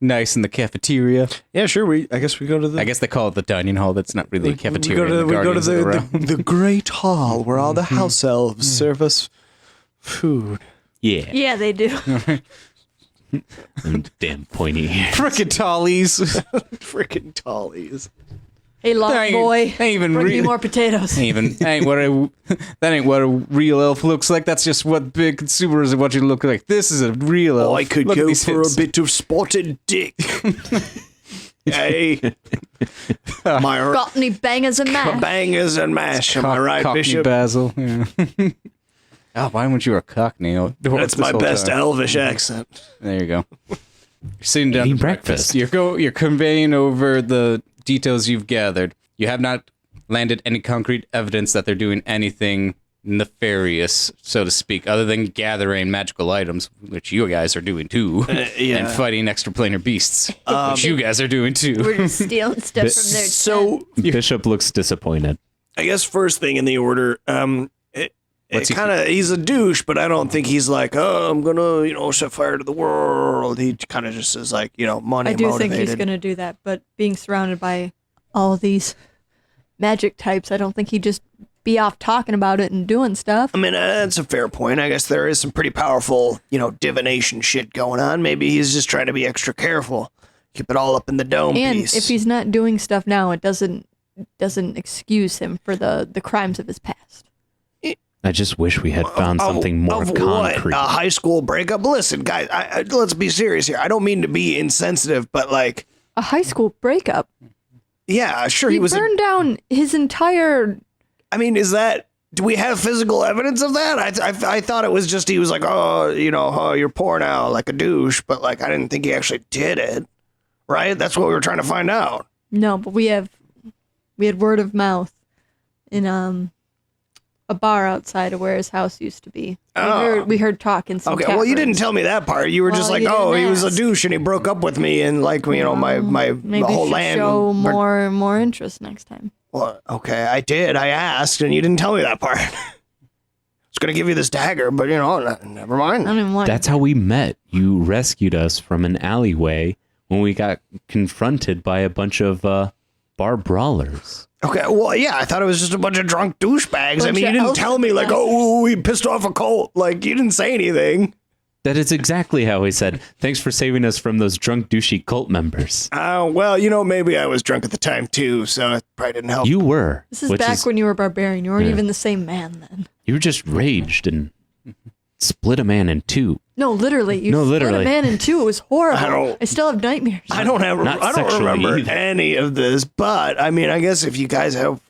nice in the cafeteria. Yeah, sure. I guess we go to the. I guess they call it the dining hall. That's not really a cafeteria. We go to the the great hall where all the house elves serve us food. Yeah. Yeah, they do. Them damn pointy ears. frickin' tallies. Freaking tallies. Hey, long boy, Ain't even bring me real. more potatoes. That ain't what a real elf looks like. That's just what big consumers want you to look like. This is a real elf. I could Look at go these for hips. a bit of spotted dick. Hey, my Got any bangers and mash? bangers and mash. Am I right, Cockney Bishop? Basil. Yeah. Oh, why weren't you a Cockney? That's my best elvish accent. There you go. You're sitting down Eating to breakfast. breakfast. You're conveying over the details you've gathered. You have not landed any concrete evidence that they're doing anything nefarious, so to speak, other than gathering magical items, which you guys are doing too, and fighting extraplanar beasts, which you guys are doing too. We're just stealing stuff from their So Bishop looks disappointed. I guess first thing in the order, What's he- he's a douche, but I don't think he's like, oh, I'm gonna, set fire to the world. He kind of just is like, money I do motivated. think he's going to do that, but being surrounded by all these magic types, I don't think he'd just be off talking about it and doing stuff. I mean, that's a fair point. I guess there is some pretty powerful, divination shit going on. Maybe he's just trying to be extra careful. Keep it all up in the dome And piece. if he's not doing stuff now, it doesn't excuse him for the crimes of his past. I just wish we had found something more of concrete. What? A high school breakup? Listen, guys, let's be serious here. I don't mean to be insensitive, but like, A high school breakup. yeah, sure, He he was. burned down his entire. I mean, do we have physical evidence of that? I thought it was just he was like, oh, you're poor now, like a douche, but like I didn't think he actually did it. Right? That's what we were trying to find out. No, but we had word of mouth in a bar outside of where his house used to be. We heard talk in some Okay, tap well, you didn't rooms. tell me that part. You were just Well, like, you oh, didn't he was a ask. douche and he broke up with me and like, my Maybe the whole you should land. show more interest next time. Well, okay, I did. I asked and you didn't tell me that part. I was going to give you this dagger, but never mind. I don't even want. That's how we met. You rescued us from an alleyway when we got confronted by a bunch of bar brawlers. Okay, well, yeah, I thought it was just a bunch of drunk douchebags. I Bunch mean, you of didn't elf tell me like, oh, we pissed off a cult. Like, you didn't say anything. That is exactly how he said, thanks for saving us from those drunk, douchey cult members. Well, maybe I was drunk at the time too, so it probably didn't help. You were. This is back when you were a barbarian. You weren't Yeah. even the same man then. You just raged and split a man in two. No, literally. You split literally. a man in two. It was horrible. I still have nightmares. I don't Not remember sexually any either. of this, but I mean, I guess if you guys have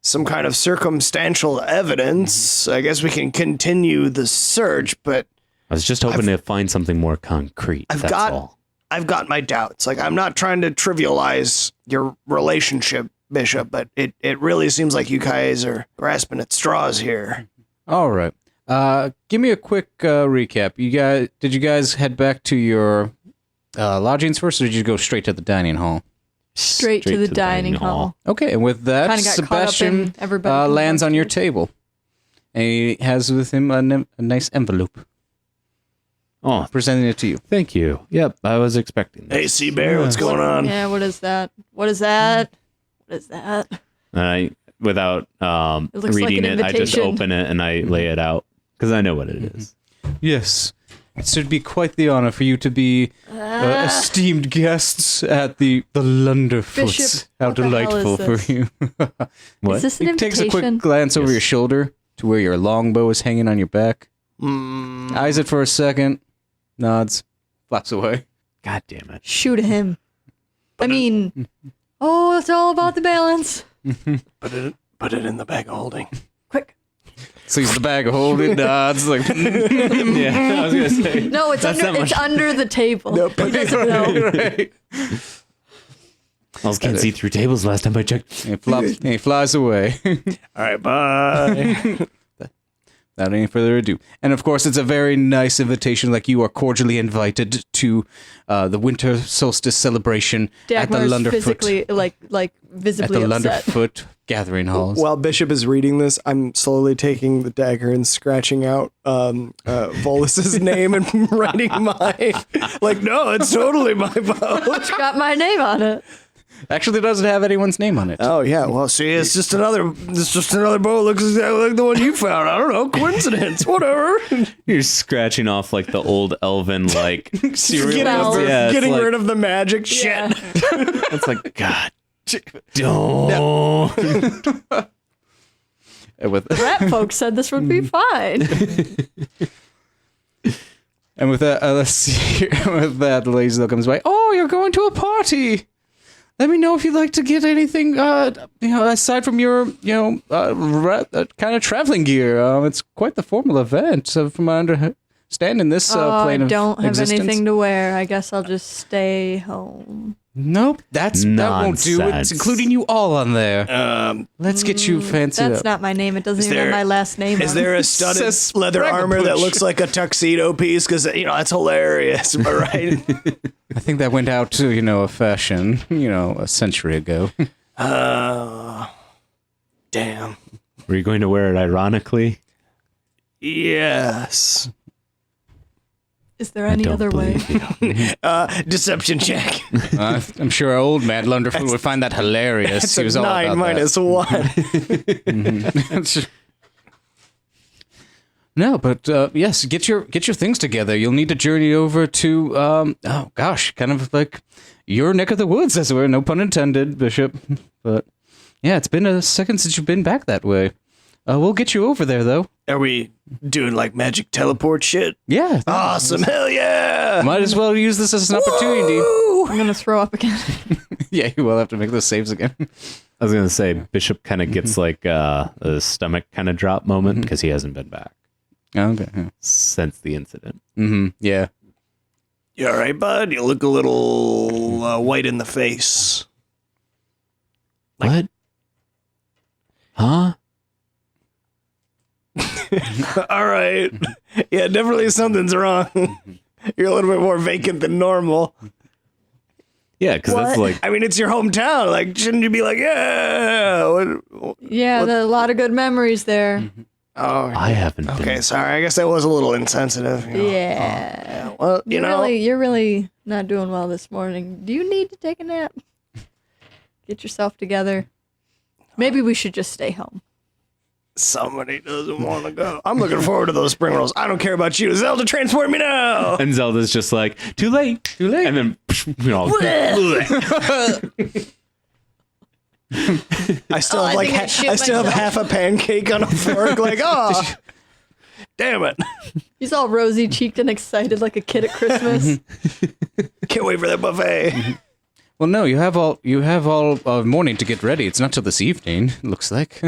some kind of circumstantial evidence, I guess we can continue the search, but I was just hoping to find something more concrete. I've that's got all. I've got my doubts. Like, I'm not trying to trivialize your relationship, Bishop, but it really seems like you guys are grasping at straws here. All right. Give me a quick recap. Did you guys head back to your lodgings first, or did you go straight to the dining hall? Straight to the dining hall. Okay, and with that, Kind of got Sebastian caught up in everybody. lands on your table. And he has with him a nice envelope, Oh, presenting it to you. thank you. Yep, I was expecting that. Hey, Sea Bear, what's going on? Yeah, what is that? What is that? What is that? And I, without looks like reading an it, I just invitation. open it and I lay it out because I know what it is. Yes. It should be quite the honor for you to be esteemed guests at the Lunderfoots. Bishop, How what the hell delightful is this? for you. What? Is this an He takes invitation? a quick glance over your shoulder to where your longbow is hanging on your back. Eyes it for a second, nods, flaps away. God damn it. Shoot him. I mean, it's all about the balance. Put it in the bag of holding. Quick. Sees the bag of holding, nods like. Yeah, I was gonna say. No, it's under the table. He doesn't know. Right. I was can't see through tables last time I checked. He flies away. All right, bye. Without any further ado. And of course, it's a very nice invitation, like you are cordially invited to the winter solstice celebration at the Dagmar's Lunderfoot. physically, like At visibly the upset. Lunderfoot gathering halls. While Bishop is reading this, I'm slowly taking the dagger and scratching out Volus's name and writing mine. Like, no, it's totally my bow. It's got my name on it. Actually, it doesn't have anyone's name on it. Oh yeah, well, see, it's just another boat. Looks exactly like the one you found. I don't know, coincidence, whatever. You're scratching off like the old elven like cereal. Spells. Yeah, it's Getting like, rid of the magic shit. Yeah. It's like God. Don't. And with Rat folks said this would be fine. and with that, let's see. Here. With that, the lady still comes by. Oh, you're going to a party. Let me know if you'd like to get anything, aside from your, kind of traveling gear. It's quite the formal event. So from my understanding, this I plane of don't have existence. anything to wear. I guess I'll just stay home. Nope, that won't do it. Nonsense. Including you all on there. Let's get you fancy That's up. not my name. It doesn't even there- have my last name Is on it. there a studded Says leather armor that Ragamuffin. looks like a tuxedo piece? Because that's hilarious. Am I right? I think that went out to, a fashion, a century ago. Damn. Were you going to wear it ironically? Yes. Is there any don't other way? believe you. Deception check. I'm sure our old man Lunderfoot would find that hilarious. It's He was a all 9 about minus 1. that. No, but yes, get your things together. You'll need to journey over to kind of like your neck of the woods, as it were. No pun intended, Bishop. But yeah, it's been a second since you've been back that way. We'll get you over there, though. Are we doing like magic teleport shit? Yeah, Awesome. Hell yeah. might as well use this as an opportunity. I'm gonna throw up again. Yeah, you will have to make those saves again. I was gonna say Bishop kind of gets like a stomach kind of drop moment because he hasn't been back Okay. since the incident. Yeah. You all right, bud? You look a little white in the face. What? Huh? All right. Yeah, definitely something's wrong. You're a little bit more vacant than normal. Yeah, because that's What? like I mean, it's your hometown. Like, shouldn't you be like, yeah? Yeah, there are a lot of good memories there. Oh, I haven't. okay. Been, Sorry. I guess that was a little insensitive. Yeah. Well, You're really not doing well this morning. Do you need to take a nap? Get yourself together. Maybe we should just stay home. somebody doesn't want to go. I'm looking forward to those spring rolls. I don't care about you. Zelda, transport me now. and Zelda's just like, too late. And then, I still have I like think I shit I still have myself. half a pancake on a fork. Like, oh, Damn it. He's all rosy cheeked and excited like a kid at Christmas. Can't wait for that buffet. Well, no, you have all morning to get ready. It's not till this evening. It looks like.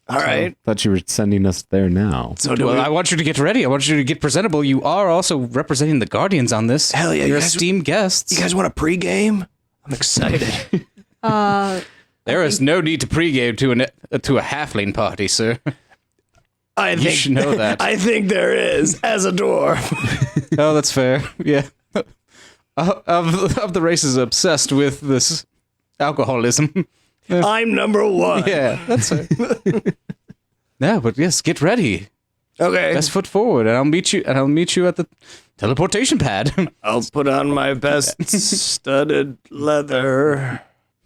All right. Thought you were sending us there now. So do Well, we? I want you to get ready. I want you to get presentable. You are also representing the Guardians on this. Hell yeah, you You're guys- esteemed guests. You guys want a pregame? I'm excited. There is no need to pregame to a halfling party, sir. I think should know that. I think there is as a dwarf. Oh, that's fair. Yeah. Of the races obsessed with this alcoholism. I'm number one. Yeah, that's it. Yeah, but yes, get ready. Okay. Best foot forward, and I'll meet you at the teleportation pad. I'll put on my best studded leather.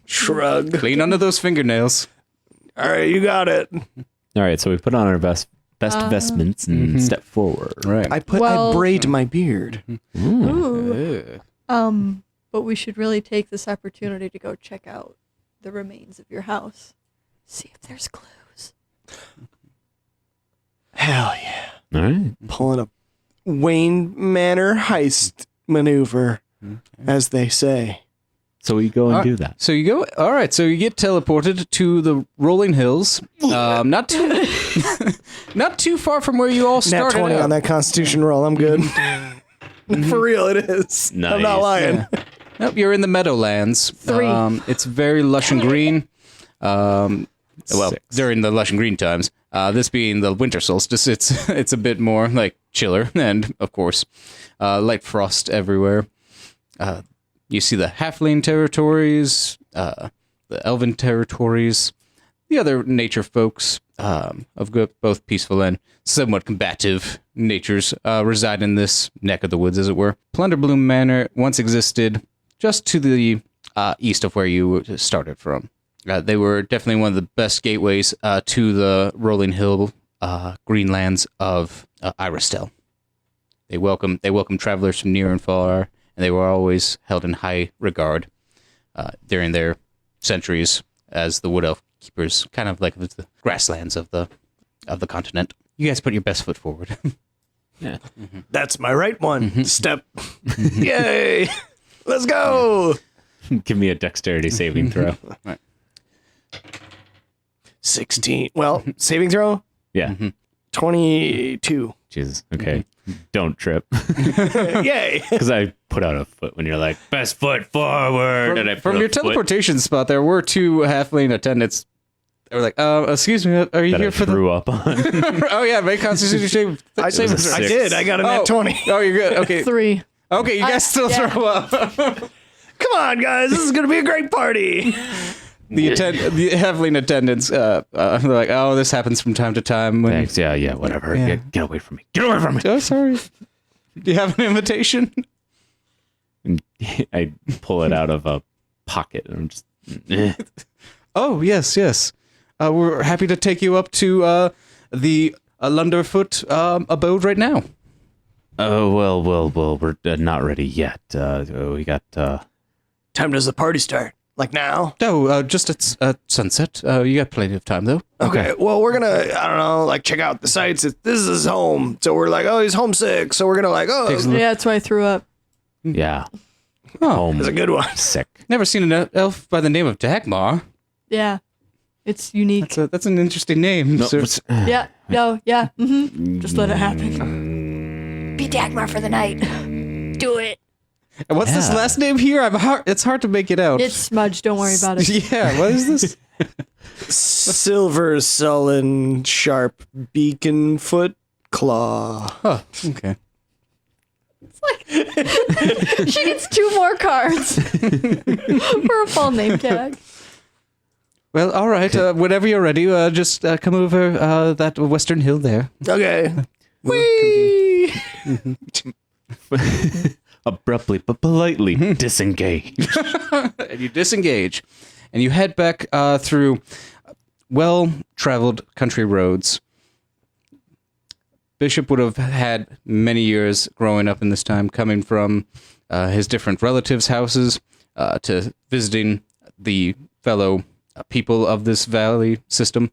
Shrug. Clean under those fingernails. All right, you got it. All right, so we put on our best vestments and step forward. Right. I Well- braid my beard. Ooh. But we should really take this opportunity to go check out the remains of your house. See if there's clues. Hell yeah. All right. Pulling a Wayne Manor heist maneuver, as they say. So we go and do that. So you go. All right. So you get teleported to the rolling hills. Not too, not too far from where you all Nat started. 20 out. on that Constitution roll. I'm good. For real, it is. I'm not Nice. lying. Nope, you're in the Meadowlands. 3. It's very lush and green. Well, 6. during the lush and green times. This being the winter solstice, it's a bit more like chiller, and of course, light frost everywhere. You see the halfling territories, the elven territories, the other nature folks of both peaceful and somewhat combative natures reside in this neck of the woods, as it were. Plunderbloom Manor once existed just to the east of where you started from. They were definitely one of the best gateways to the rolling hill greenlands of Iristel. They welcome travelers from near and far, and they were always held in high regard during their centuries as the wood elf keepers, kind of like the grasslands of the continent. You guys put your best foot forward. Yeah. That's my right one. Step. Yay. Let's go. Give me a dexterity saving throw. 16. Well, saving throw? Yeah. 22. Jesus. Okay. Don't trip. Yay. Because I put out a foot when you're like, best foot forward. and I put From a your foot teleportation spot, there were 2 halfling attendants. They were like, excuse me, are you that I here for the... threw up on. Oh, yeah, make Constitution saving throw. I did. I got a nat 20. Oh, you're good. Okay. 3. Okay, you guys still yeah. throw up. Come on, guys. This is going to be a great party. The halfling attendants, they're like, oh, this happens from time to time. When... Thanks. Yeah, whatever. Yeah. Get away from me. Get away from me. Oh, sorry. Do you have an invitation? And I pull it out of a pocket and I'm just, eh. Oh, yes. We're happy to take you up to the Lunderfoot abode right now. Oh, well, we're not ready yet. We got, Time does the party start? Like now? No, just at sunset. You got plenty of time, though. Okay. Well, we're going to, I don't know, like check out the sights. This is his home. So we're like, oh, he's homesick. So we're going to like, oh, Yeah, that's why I threw up. yeah. Oh, Home it's a good one. sick. never seen an elf by the name of Dagmar. Yeah. It's unique. That's an interesting name. No, sir. Yeah. No, yeah. Just let it happen. Be Dagmar for the night. Do it. And what's this Yeah. last name here? It's hard to make it out. It's smudge. Don't worry about it. Yeah, what is this? Silver sullen sharp beacon foot claw. Oh, okay. She gets 2 more cards for a full name tag. Well, all right. Whenever you're ready, just come over that western hill there. Okay. Whee! Abruptly but politely disengage. And you disengage, and you head back through well-traveled country roads. Bishop would have had many years growing up in this time, coming from his different relatives' houses to visiting the fellow people of this valley system,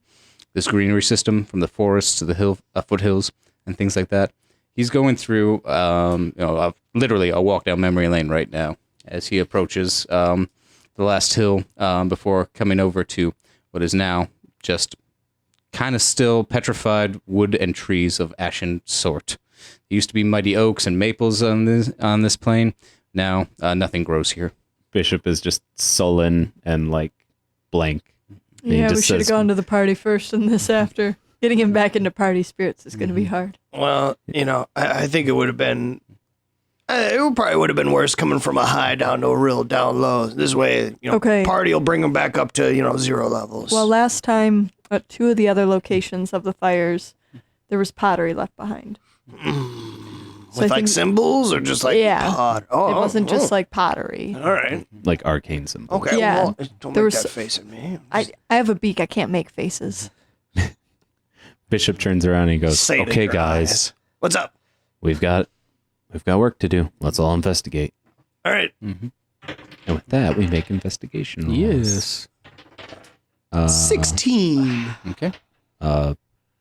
this greenery system, from the forests to the foothills and things like that. He's going through, literally a walk down memory lane right now as he approaches the last hill before coming over to what is now just kind of still petrified wood and trees of ashen sort. There used to be mighty oaks and maples on this plain. Now nothing grows here. Bishop is just sullen and like blank. And he Yeah, we just should have says, gone to the party first and this after. Getting him back into party spirits is going to be hard. Well, I think it would have been. Probably would have been worse coming from a high down to a real down low. This way, Okay. party will bring them back up to 0 levels. Well, last time at 2 of the other locations of the fires, there was pottery left behind. So with I like think- symbols or just like Yeah. pot? Oh, It wasn't oh. just like pottery. All right. like arcane symbol. Okay. Yeah. Well, don't There make was- that face at me. I have a beak. I can't make faces. Bishop turns around and he goes, Say it in "Okay, your guys, eyes. What's up? we've got work to do. Let's all investigate." All right. And with that, we make investigation rolls. Yes. 16. Okay.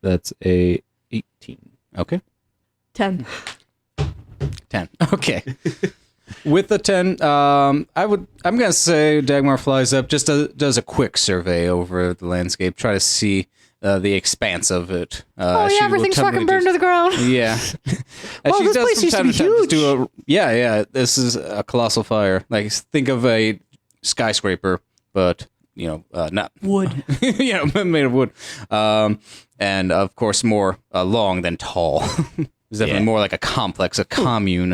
That's a 18. Okay. 10. 10. Okay. With the 10, I'm gonna say Dagmar flies up, just does a quick survey over the landscape, try to see the expanse of it. Oh, she yeah, will everything's tentatively fucking burned to the ground. Yeah. Well, this place used to be huge. Yeah. This is a colossal fire. Like, think of a skyscraper, but not Wood. made of wood. And of course more long than tall. It's definitely more like a complex, a commune.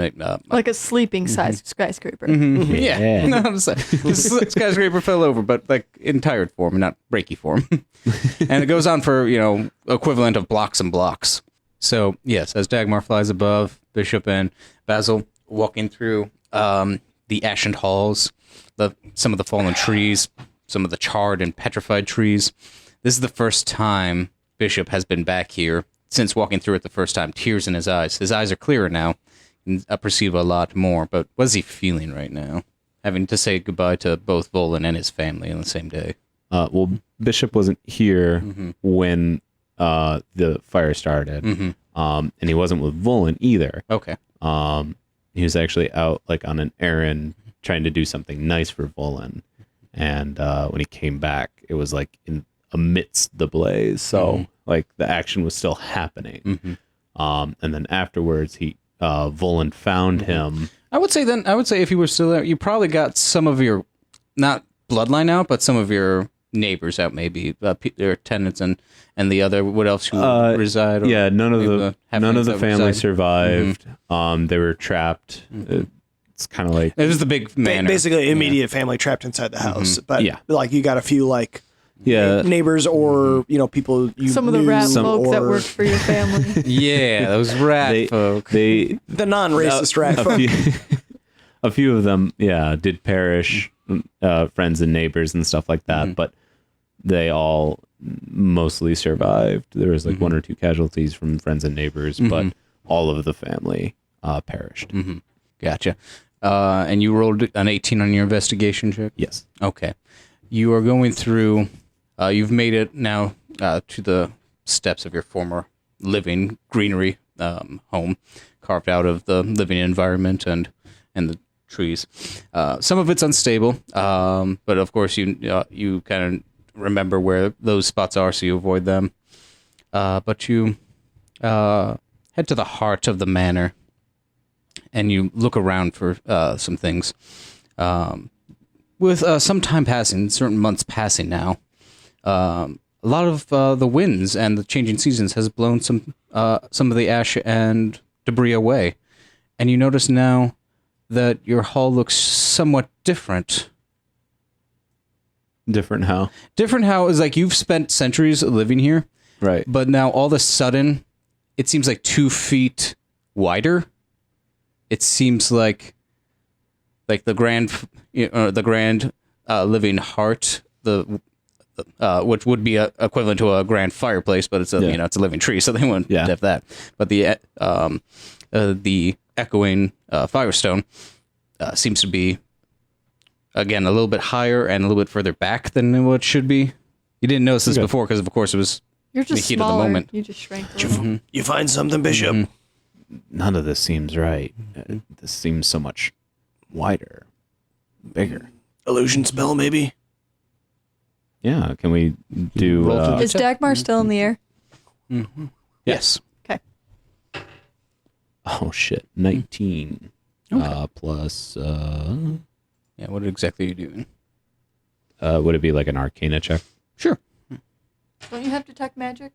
Like a sleeping sized skyscraper. Yeah. No, I'm sorry. The skyscraper fell over, but like in tired form, not breaky form. And it goes on for, equivalent of blocks and blocks. So, yes, as Dagmar flies above, Bishop and Basil walking through the ashen halls, some of the fallen trees, some of the charred and petrified trees. This is the first time Bishop has been back here since walking through it the first time. Tears in his eyes. His eyes are clearer now. And I perceive a lot more. But what is he feeling right now? Having to say goodbye to both Volan and his family on the same day. Well, Bishop wasn't here when the fire started, and he wasn't with Volan either. Okay. He was actually out like on an errand trying to do something nice for Volan, and when he came back, it was like amidst the blaze, so like the action was still happening. And then afterwards, Volan found him. I would say if you were still there, you probably got some of your, not bloodline out, but some of your neighbors out, maybe their tenants and the other. What else who reside? Or Yeah, none of maybe the halflings that family reside? survived. They were trapped. It's kind of like It was the big manor. Basically, immediate family trapped inside the house. But Yeah. like you got a few like neighbors or people you Some of the knew, rat folk that or worked for your family. Yeah, those rat they folk. they the non-racist rat folk. a few of them did perish, friends and neighbors and stuff like that, but they all mostly survived. There was like 1 or 2 casualties from friends and neighbors, but all of the family perished. Gotcha. And you rolled an 18 on your investigation check? Yes. Okay. You are going through, you've made it now to the steps of your former living greenery home, carved out of the living environment and the trees. Some of it's unstable, but of course you kind of remember where those spots are, so you avoid them. But you head to the heart of the manor, and you look around for some things. With some time passing, certain months passing now, a lot of the winds and the changing seasons has blown some of the ash and debris away, and you notice now that your hall looks somewhat different. Different how? Different how is like you've spent centuries living here, Right. but now all of a sudden, it seems like 2 feet wider. It seems like the grand living heart, which would be equivalent to a grand fireplace, but it's it's a living tree, so they wouldn't have that. But the echoing firestone seems to be again a little bit higher and a little bit further back than what it should be. You didn't notice this before because, of course, it was You're just the heat of the smaller. moment. You just shrank a little. You find something, Bishop? None of this seems right. This seems so much wider, bigger. illusion spell, maybe. Yeah, can we do? Roll to Is Dagmar still in the air? Yes. Okay. Oh shit, 19 plus. Yeah. What exactly are you doing? Would it be like an Arcana check? Sure. Don't you have detect magic?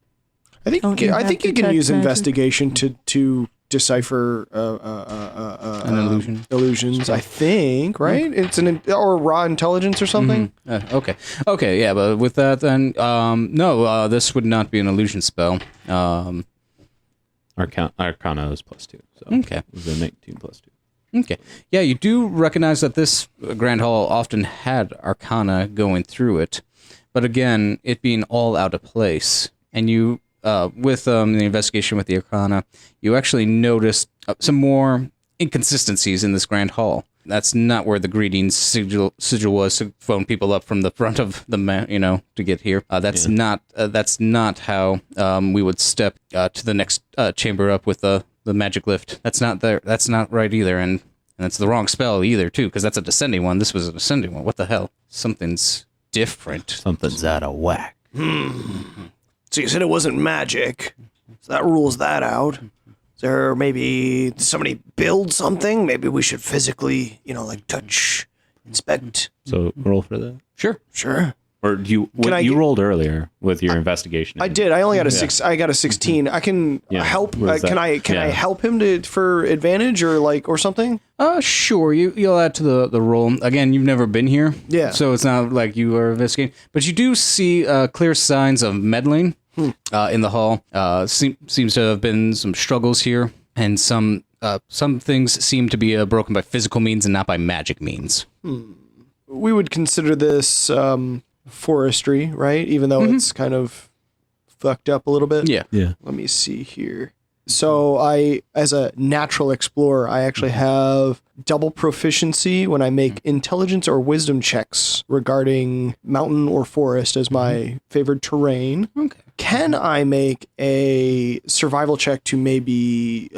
I think Don't you I have think you to can touch use magic? investigation to decipher An illusion. illusions. I think right. It's or raw intelligence or something. Okay. Okay. Yeah. But with that, then, no. This would not be an illusion spell. Arcana is +2. So Okay. it was a 19 +2. Okay. Yeah, you do recognize that this Grand Hall often had Arcana going through it, but again, it being all out of place, and you, with the investigation with the Arcana, you actually noticed some more inconsistencies in this Grand Hall. That's not where the greetings sigil was to phone people up from the front of the to get here. That's not how we would step to the next chamber up with the magic lift. That's not there. That's not right either, and that's the wrong spell either too, because that's a descending one. This was an ascending one. What the hell? Something's different. Something's out of whack. So you said it wasn't magic. So that rules that out. Is there maybe did somebody build something? Maybe we should physically, like touch, inspect. So roll for that. Sure. Sure. Or do you? Can What I you get- rolled earlier with your investigation? I did. I only got a 6. I got a 16. I can Yeah. help. What is Can that? I Yeah. help him for advantage or something? Sure. You'll add to the roll. Again, you've never been here. Yeah. So it's not like you are investigating, but you do see clear signs of meddling in the hall. Seems to have been some struggles here, and some things seem to be broken by physical means and not by magic means. We would consider this forestry, right? Even though it's kind of fucked up a little bit. Yeah. Yeah. Let me see here. So I, as a natural explorer, I actually have double proficiency when I make intelligence or wisdom checks regarding mountain or forest as my favored terrain. Okay. Can I make a survival check to maybe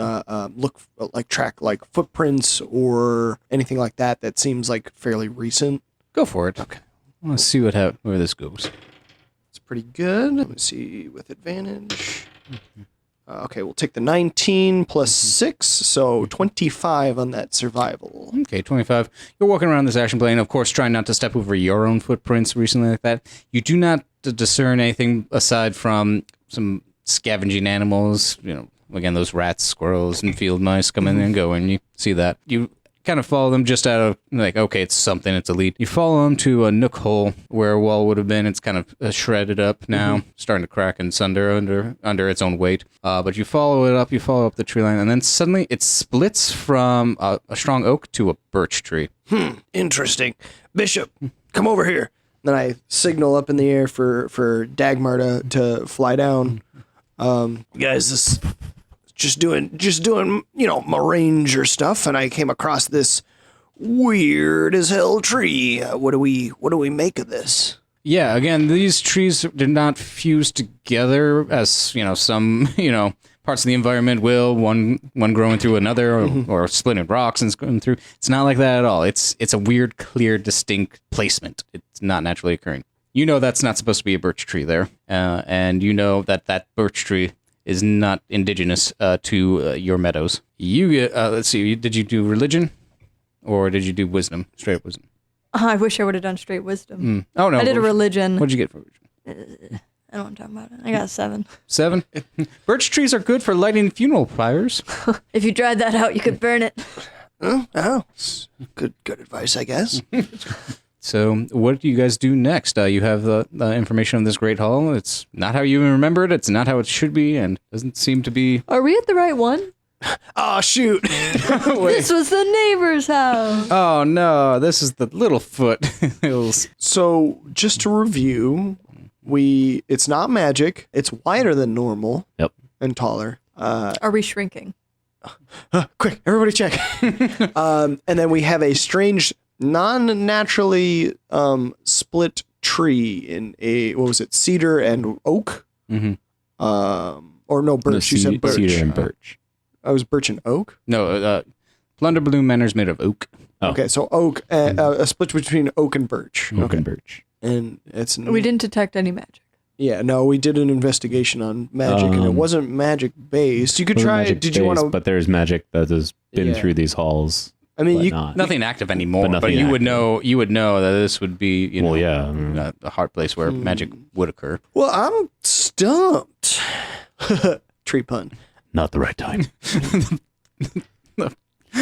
track like footprints or anything like that that seems like fairly recent? Go for it. Okay. Let's see where this goes. It's pretty good. Let me see with advantage. Okay, we'll take the 19 plus 6, so 25 on that survival. Okay, 25. You're walking around this action plane, of course, trying not to step over your own footprints recently like that. You do not discern anything aside from some scavenging animals, again, those rats, squirrels, and field mice come in and go, and you see that. You kind of follow them just out of, okay, it's something, it's a lead. You follow them to a nook hole where a wall would have been. It's kind of shredded up now, starting to crack and sunder under its own weight. But you follow it up, you follow up the tree line, and then suddenly it splits from a strong oak to a birch tree. Interesting. Bishop, come over here. Then I signal up in the air for Dagmar to fly down. Guys, this just doing my ranger stuff, and I came across this weird as hell tree. What do we make of this? Yeah, again, these trees did not fuse together as, some, parts of the environment will, one growing through another or splitting rocks and going through. It's not like that at all. It's a weird, clear, distinct placement. It's not naturally occurring. You know that's not supposed to be a birch tree there, and you know that birch tree is not indigenous to your meadows. You get, let's see, did you do religion or did you do wisdom, straight up wisdom? I wish I would have done straight wisdom. Oh, no. I did a religion. What'd you get for religion? I don't know what I'm talking about. I got a 7. 7? Birch trees are good for lighting funeral pyres. If you dried that out, you could burn it. Oh, it's good advice, I guess. So what do you guys do next? You have the information on this great hall. It's not how you remember it. It's not how it should be, and doesn't seem to be. Are we at the right one? Oh, shoot. This was the neighbor's house. Oh no, this is the Littlefoot Hills. So just to review, it's not magic. It's wider than normal. Yep. And taller. Are we shrinking? Quick, everybody check. And then we have a strange, non-naturally split tree in cedar and oak? Mm-hmm. Or no, birch. You said birch. Cedar and birch. I was birch and oak? No, Plunder Bloom Manor is made of oak. Oh. Okay, so oak, a split between oak and birch. Oak and birch. And it's We didn't detect any magic. Yeah, no, we did an investigation on magic, and it wasn't magic based. You could try. Did you want to? But there's magic that has been Yeah. through these halls. I mean, but you. not. Nothing active anymore, But but, nothing you would active. know. You would know that this would be, Well, yeah. a hard place where magic would occur. Well, I'm stumped. Tree pun. Not the right time.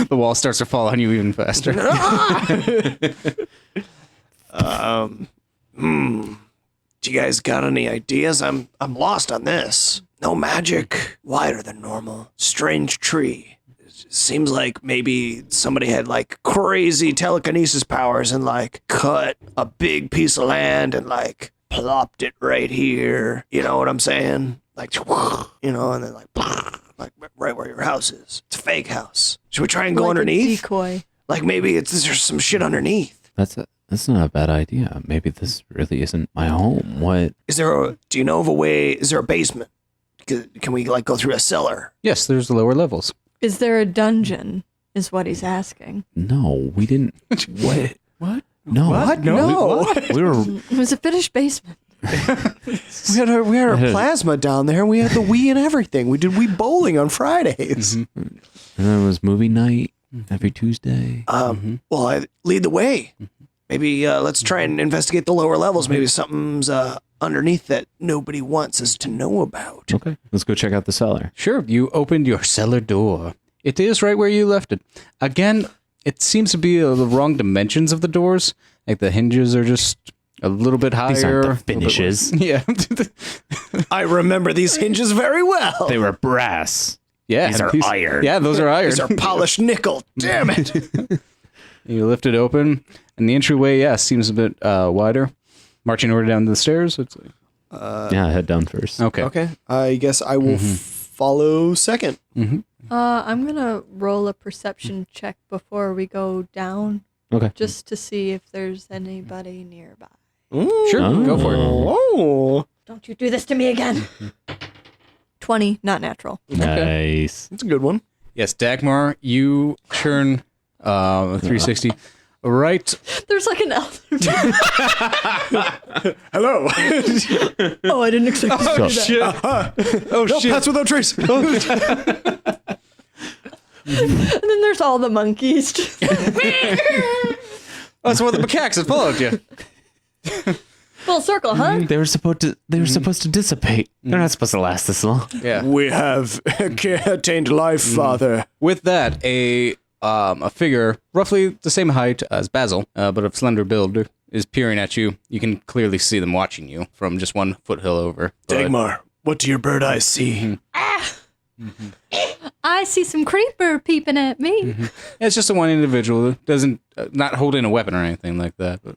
The wall starts to fall on you even faster. Do you guys got any ideas? I'm lost on this. No magic, wider than normal. Strange tree. It seems like maybe somebody had like crazy telekinesis powers and like cut a big piece of land and like plopped it right here. You know what I'm saying? Like, you know, and then like right where your house is. It's a fake house. Should we try and go Like a underneath? decoy. Like maybe there's some shit underneath. That's not a bad idea. Maybe this really isn't my home. What? Do you know of a way? Is there a basement? Can we like go through a cellar? Yes, there's the lower levels. Is there a dungeon? Is what he's asking. No, we didn't. What? What? No. What? No. We were. It was a finished basement. We had our plasma down there. We had the Wii and everything. We did Wii bowling on Fridays. And then it was movie night every Tuesday. Well, I lead the way. Maybe let's try and investigate the lower levels. Maybe something's underneath that nobody wants us to know about. Okay, let's go check out the cellar. Sure, you opened your cellar door. It is right where you left it. Again, it seems to be the wrong dimensions of the doors. Like the hinges are just a little bit higher. These aren't the a little bit finishes. lower. Yeah. I remember these hinges very well. They were brass. Yeah. These are iron. Yeah, those are iron. These are polished nickel. Damn it. You lift it open, and the entryway, seems a bit wider. Marching order down the stairs. It's like, Yeah, head down first. okay. Okay. I guess I will follow second. I'm gonna roll a perception check before we go down, Okay. just to see if there's anybody nearby. Sure, go for it. Oh, Don't you do this to me again. 20, not natural. Nice. that's a good one. Yes, Dagmar, you turn 360 right. There's like an elder. Hello. Oh, I didn't expect you to do that. Oh, No shit. pets without trace. And then there's all the monkeys. Just Oh, it's one of the macaques that followed you. full circle, huh? They were supposed to dissipate. They're not supposed to last this long. Yeah. We have attained life, Father. With that, a figure roughly the same height as Basil, but of slender build, is peering at you. You can clearly see them watching you from just 1 foothill over. Dagmar, what do your bird eyes see? I see some creeper peeping at me. It's just a one individual. It doesn't not holding a weapon or anything like that. But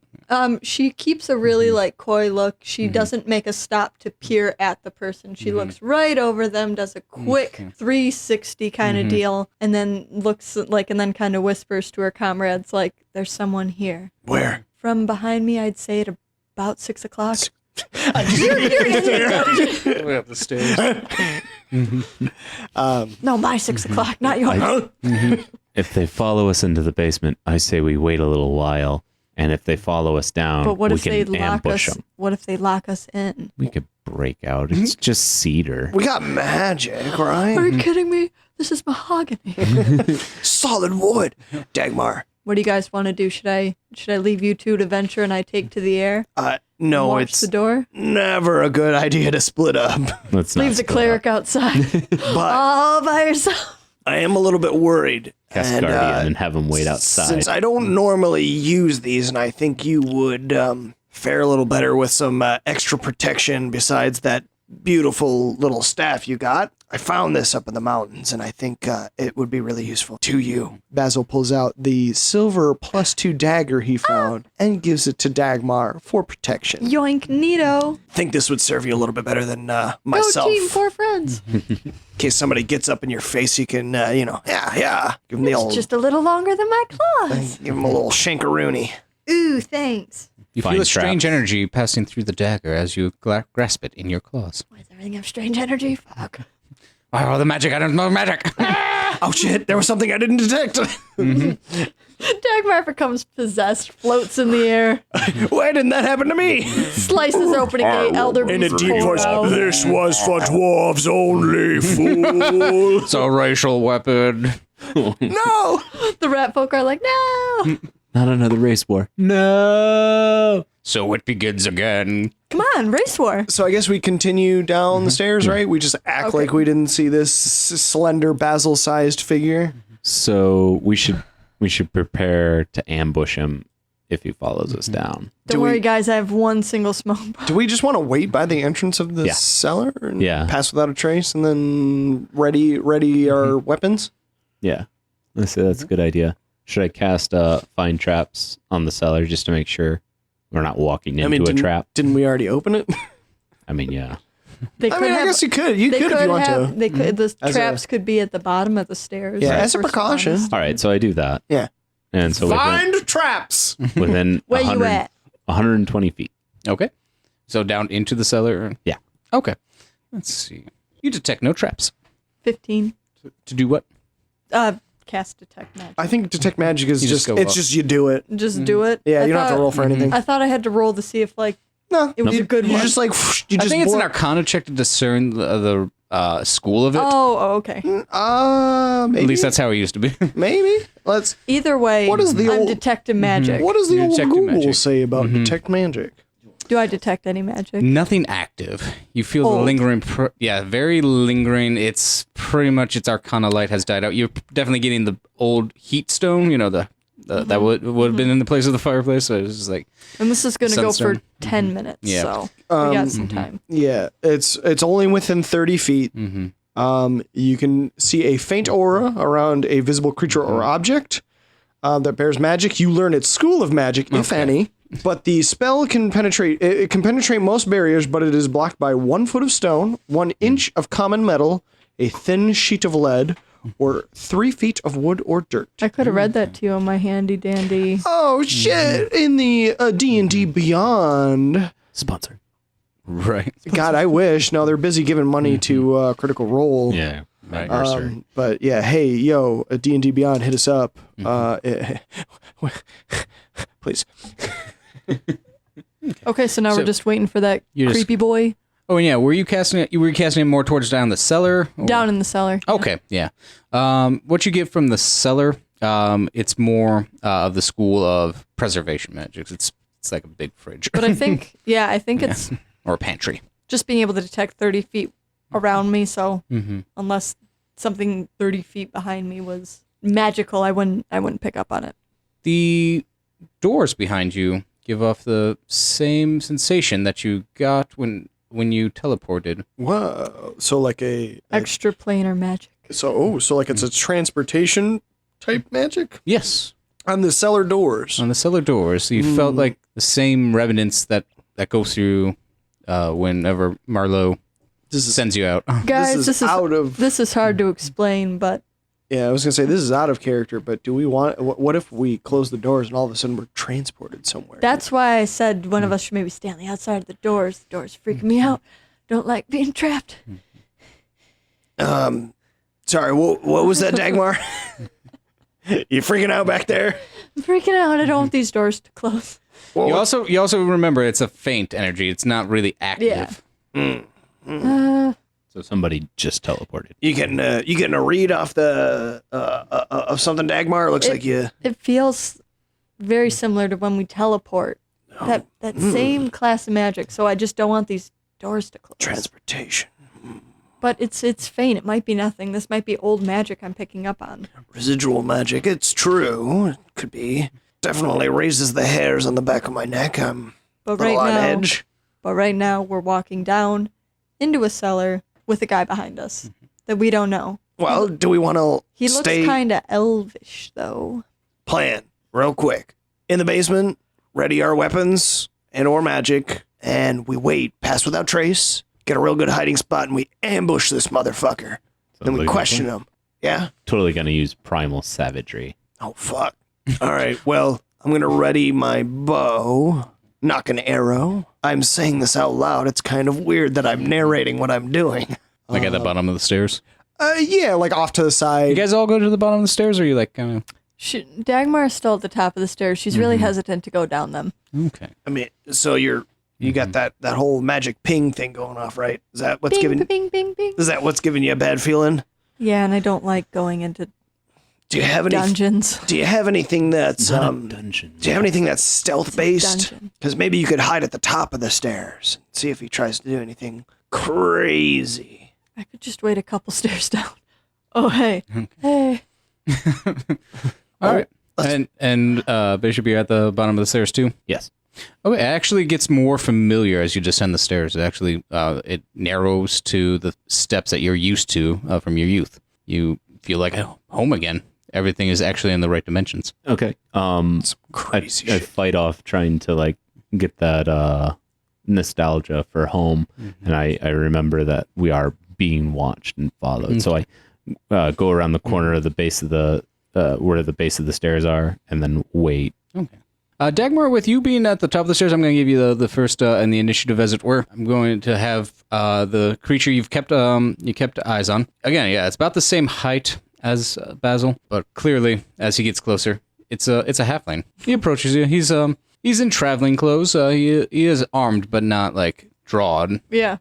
She keeps a really like coy look. She doesn't make a stop to peer at the person. She looks right over them, does a quick 360 kind of deal, and then looks like, and then kind of whispers to her comrades like, "There's someone here." Where? From behind me, I'd say at about 6 o'clock. way up the stairs. No, my 6 o'clock, not yours. If they follow us into the basement, I say we wait a little while. And if they follow us down, But what we if they can lock ambush us? them. What if they lock us in? We could break out. It's just cedar. We got magic, right? Are you kidding me? This is mahogany. Solid wood. Dagmar. What do you guys want to do? Should I leave you two to venture and I take to the air? No, Watch it's the door. never a good idea to split up. Let's not Leave the split cleric outside But all by yourself. I am a little bit worried. Cast and, Guardian and have them wait outside. Since I don't normally use these, and I think you would fare a little better with some extra protection besides that beautiful little staff you got. I found this up in the mountains, and I think it would be really useful to you. Basil pulls out the silver +2 dagger he found and gives it to Dagmar for protection. Yoink, neato. I think this would serve you a little bit better than Go myself. team, 4 friends. In case somebody gets up in your face, you can, give them the old, It's just a little longer than my claws. give them a little shankaroony. Ooh, thanks. You Fine feel a strange traps. energy passing through the dagger as you grasp it in your claws. Why does everything have strange energy? Fuck. Oh, the magic! I don't know magic. Oh shit! There was something I didn't detect. Dagmar becomes possessed, floats in the air, Why didn't that happen to me? slices open a gate, elder In a beast deep pulls voice, out. this was for dwarves only, fool. It's a racial weapon. No. The rat folk are like, no! Not another race war. No. So it begins again. Come on, race war. So I guess we continue down the stairs, right? We just act Okay. like we didn't see this slender Basil-sized figure. So we should prepare to ambush him if he follows us down. Don't worry, guys, I have one single smoke bomb. Do we just want to wait by the entrance of the Yeah. cellar and Yeah. pass without a trace, and then ready our weapons? Yeah. Let's say that's a good idea. Should I cast find traps on the cellar just to make sure we're not walking into a didn't, trap? Didn't we already open it? I mean, yeah. They I could mean, I have, guess you could. You they could if you want have, to. They could, the As traps could be at the bottom of the stairs. Yeah, right, as a for precaution. spawns. All right, so I do that. Yeah. And so Find traps. within Where you at? 120 feet. Okay. So down into the cellar. Yeah. Okay. Let's see. You detect no traps. 15. To do what? Cast detect magic. I think detect magic is You just just go it's up. just you do it. Just do it. Yeah, I you don't have to thought- roll for anything. I thought I had to roll to see if No, it was a good you one. just like you I just think it's an blow- Arcana check to discern the school of it. okay. maybe At least that's how it used to be. maybe. Let's. Either way, What is the I'm old- detecting magic. What does the You old detected Google magic. say about detect magic? Do I detect any magic? Nothing active. You feel the Old. lingering, very lingering. It's pretty much its Arcana light has died out. You're definitely getting the old heat stone. You know that would have been in the place of the fireplace. So it's just like And this is going to go for Sunstone. 10 minutes, Yeah. so we got some time. Yeah, it's only within 30 feet. You can see a faint aura around a visible creature or object that bears magic. You learn its school of magic, if any. But the spell can penetrate. It can penetrate most barriers, but it is blocked by 1 foot of stone, 1 inch of common metal, a thin sheet of lead, or 3 feet of wood or dirt. I could have read that to you on my handy dandy. Oh shit! In the D&D Beyond, Sponsor. right. God, I wish. No, they're busy giving money to Critical Role. Yeah. Right. But yeah, hey, yo, D&D Beyond, hit us up. Please. Okay, so now So we're just waiting for that you're just- creepy boy Oh yeah, were you casting it? You were casting it more towards down the cellar. or- down in the cellar. Okay, yeah. What you get from the cellar, it's more of the school of preservation magic. It's like a big fridge But I think, I think it's or a pantry. just being able to detect 30 feet around me. So Mm-hmm. unless something 30 feet behind me was magical, I wouldn't pick up on it. The doors behind you give off the same sensation that you got when you teleported. Whoa. So like a Extra planar magic. so like it's a transportation type magic Yes, on the cellar doors. on the cellar doors. You felt like the same revenants that go through whenever Marlowe This is sends you out. Guys, this is out of this is hard to explain, but yeah. I was gonna say this is out of character, but do we want? What if we close the doors and all of a sudden we're transported somewhere? that's why I said one of us should maybe stay on the outside of the doors. The doors freaking me out. Don't like being trapped. Sorry, what was that, Dagmar? You freaking out back there? I'm freaking out. I don't want these doors to close. You also remember it's a faint energy. It's not really active. So somebody just teleported. You getting a read off the of something, Dagmar? It looks like you. It feels very similar to when we teleport. That same class of magic. So I just don't want these doors to close. Transportation. But it's faint. It might be nothing. This might be old magic I'm picking up on. Residual magic. It's true. It could be. Definitely raises the hairs on the back of my neck. I'm But a little right on now, edge. we're walking down into a cellar with a guy behind us that we don't know. Well, do we want to He looks stay kind of elvish though. plan real quick? In the basement, ready our weapons and or magic, and we wait, pass without trace, get a real good hiding spot, and we ambush this motherfucker. Then we like a question him. Yeah? Totally gonna use primal savagery. Oh, fuck. All right, well, I'm going to ready my bow, nock an arrow. I'm saying this out loud. It's kind of weird that I'm narrating what I'm doing. Like at the bottom of the stairs. Yeah, like off to the You side. guys all go to the bottom of the stairs, or are you like kind of Dagmar is still at the top of the stairs. She's really hesitant to go down them. okay? I mean, so you got that whole magic ping thing going off, right? Is that what's Bing, giving? bing, bing, bing. Is that what's giving you a bad feeling? Yeah, and I don't like going into Do you have any? dungeons. Do you have anything that's Dungeon. Do you have anything that's stealth based? dungeon. Because maybe you could hide at the top of the stairs and see if he tries to do anything crazy. I could just wait a couple stairs down. Oh, hey. Hey. All right. And Bishop, you're at the bottom of the stairs too. Yes. Okay, it actually gets more familiar as you descend the stairs. It actually it narrows to the steps that you're used to from your youth. You feel like home again. Everything is actually in the right dimensions. Okay. Crazy I shit. fight off trying to like get that nostalgia for home, and I remember that we are being watched and followed. So I go around the corner of the base of the where the base of the stairs are, and then wait. Okay. Dagmar, with you being at the top of the stairs, I'm going to give you the first and the initiative, as it were. I'm going to have the creature you kept eyes on. Again, yeah, it's about the same height as Basil, but clearly, as he gets closer, it's a halfling. He approaches you. He's in traveling clothes. He is armed, but not like drawed. Yeah.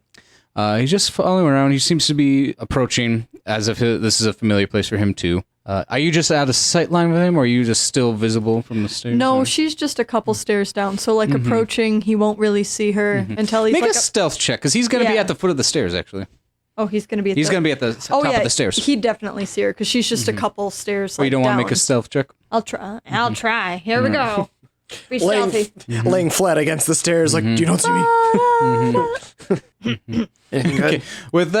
He's just following around. He seems to be approaching as if this is a familiar place for him too. Are you just out of sight line with him, or are you just still visible from the stairs? No, or? she's just a couple stairs down. So, like, approaching, he won't really see her until he's Make like... a stealth check, because he's going to be Yeah. at the foot of the stairs, actually. Oh, he's going to be at He's the... going to be at the top of the stairs. He'd definitely see her, because she's just a couple stairs, Oh, you don't want to make a down. stealth check? I'll try. I'll try. Here we go. Be stealthy. Laying flat against the stairs, like, you don't see me. Okay. With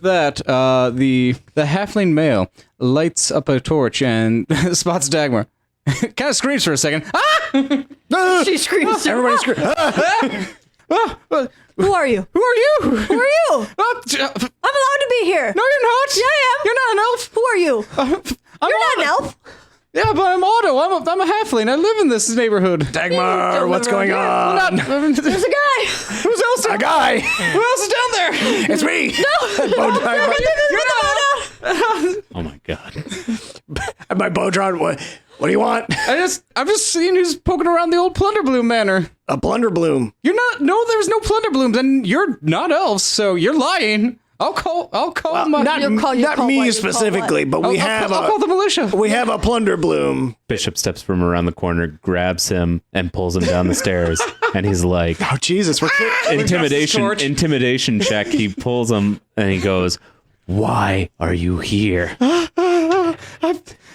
that, the halfling male lights up a torch and spots Dagmar. Kind of screams for a second. Ah! She screams. Everybody scream. Who are you? Who are you? Who are you? I'm allowed to be here. No, you're not. Yeah, I am. You're not an elf. Who are you? I'm You're not an elf. Yeah, but I'm Otto. I'm a halfling. I live in this neighborhood. Dagmar, what's going on? There's a guy. Who's else? A guy. Who else is down there? It's me. Oh my god. My bow drawn. What do you want? I'm just seeing who's poking around the old Plunderbloom Manor. A blunderbloom. You're not. No, there's no Plunderblooms, and you're not elves, so you're lying. I'll call my. Not You'll call me what? You'll call specifically, but we have I'll call the militia. we have a plunderbloom. Bishop steps from around the corner, grabs him, and pulls him down the stairs. And he's like, Oh, Jesus. We're intimidation check. He pulls him and he goes, "Why are you here?"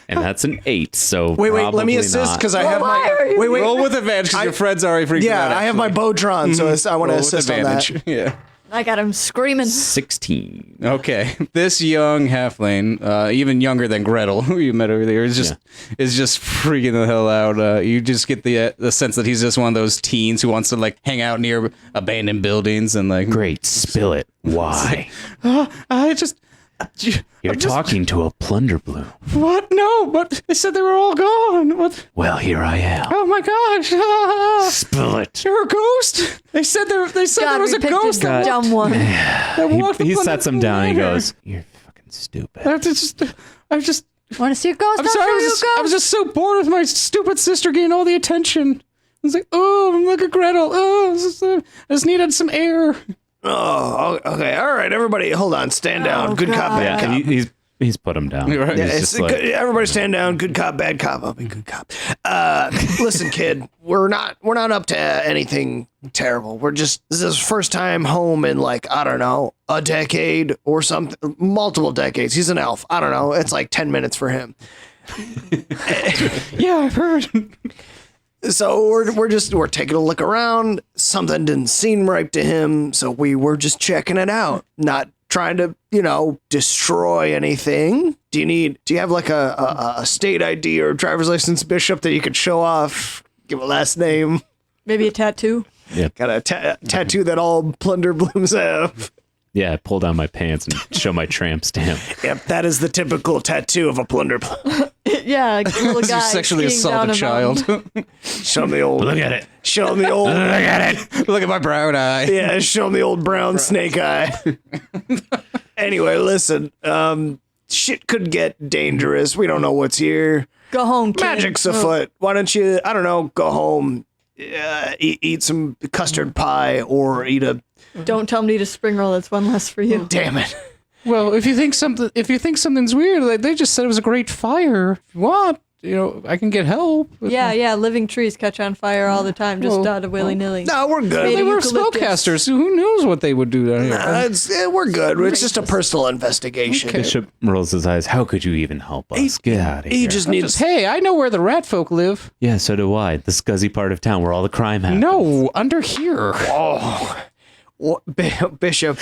And that's an 8. So Wait, let me probably assist not. because I have my. Wait. Roll with advantage because your friend's already freaking out. Yeah, I have my bow drawn, so I want to assist on that. Yeah. I got him screaming. 16. Okay. This young halfling, even younger than Gretel, who you met over there, is just freaking the hell out. You just get the sense that he's just one of those teens who wants to like hang out near abandoned buildings and like. Great, spill it. Why? You're talking to a plunderbloom. What? No, but they said they were all gone. What? Well, here I am. Oh my gosh! Spill it. You're a ghost. They said there was God, a ghost. the dumb one. that walked He upon sets the him down and he manor. goes, "You're fucking stupid." I'm just. Want to see a ghost? I'm I'll sorry. show you a I was ghost. just so bored with my stupid sister getting all the attention. I was like, oh, look at Gretel. Oh, I just needed some air. Oh, okay. All right, everybody, hold on. Stand down. Good cop, God. bad cop. Yeah, he's put him down. Right. Yeah, He's it's just like, good. Everybody stand down. Good cop, bad cop. I'll be good cop. Listen, kid, we're not up to anything terrible. This is first time home in like, I don't know, a decade or something, multiple decades. He's an elf. I don't know. It's like 10 minutes for him. Yeah, I've heard. So we're taking a look around. Something didn't seem right to him, so we were just checking it out. Not trying to, destroy anything. Do you have like a state ID or driver's license, Bishop, that you could show off? Give a last name. Maybe a tattoo. Got a tattoo that all plunderblooms have. yeah, pull down my pants and show my tramp stamp. Yep, that is the typical tattoo of a plunderbloom. Yeah, like a little guy You sexually skiing down assault a a child. mountain. Show him the old. Look at it. Show him the old. Look at it. Look at my brown eye. Yeah, show him the old brown snake eye. Anyway, listen. Shit could get dangerous. We don't know what's here. Go home, kid. Magic's afoot. Why don't you, I don't know, go home, eat some custard pie or eat a... Don't tell me to eat a spring roll. That's one less for you. Damn it. Well, if you think something's weird, like they just said it was a great fire. If you want, I can get help. Yeah. Living trees catch on fire all the time, just out of willy-nilly. No, we're good. They were eucalyptus. spellcasters. Who knows what they would do down here? We're good. It's just a personal investigation. Bishop rolls his eyes. How could you even help us? Get out of here. He just needs... Hey, I know where the rat folk live. Yeah, so do I. The scuzzy part of town where all the crime happens. No, under here. Bishop.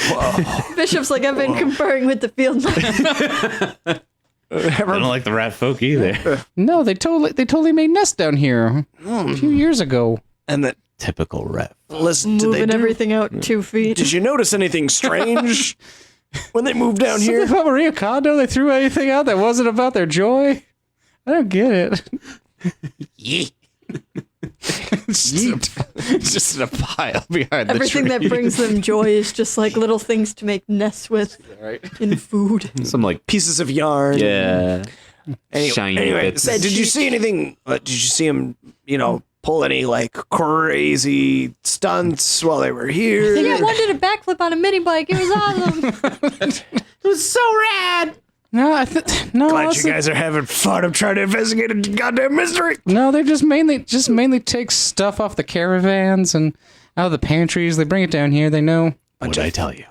Bishop's like, I've been conferring with the field mice. I don't like the rat folk either. No, they totally made nests down here a few years ago. And that... Typical rat. Listen, did they Moving do... everything out 2 feet. Did you notice anything strange when they moved down Something here? about Maria Kondo, they threw anything out that wasn't about their joy? I don't get it. It's just in a pile behind the Everything tree. that brings them joy is just like little things to make nests with in food. Some like Pieces of yarn. yeah. Shiny Anyway, bits. did you see anything? Did you see him, pull any like crazy stunts while they were here? Yeah, one did a backflip on a mini bike. It was awesome. It was so rad. No, Glad honestly- you guys are having fun. I'm trying to investigate a goddamn mystery. No, they just mainly take stuff off the caravans and out of the pantries. They bring it down here. They know. What'd I tell you?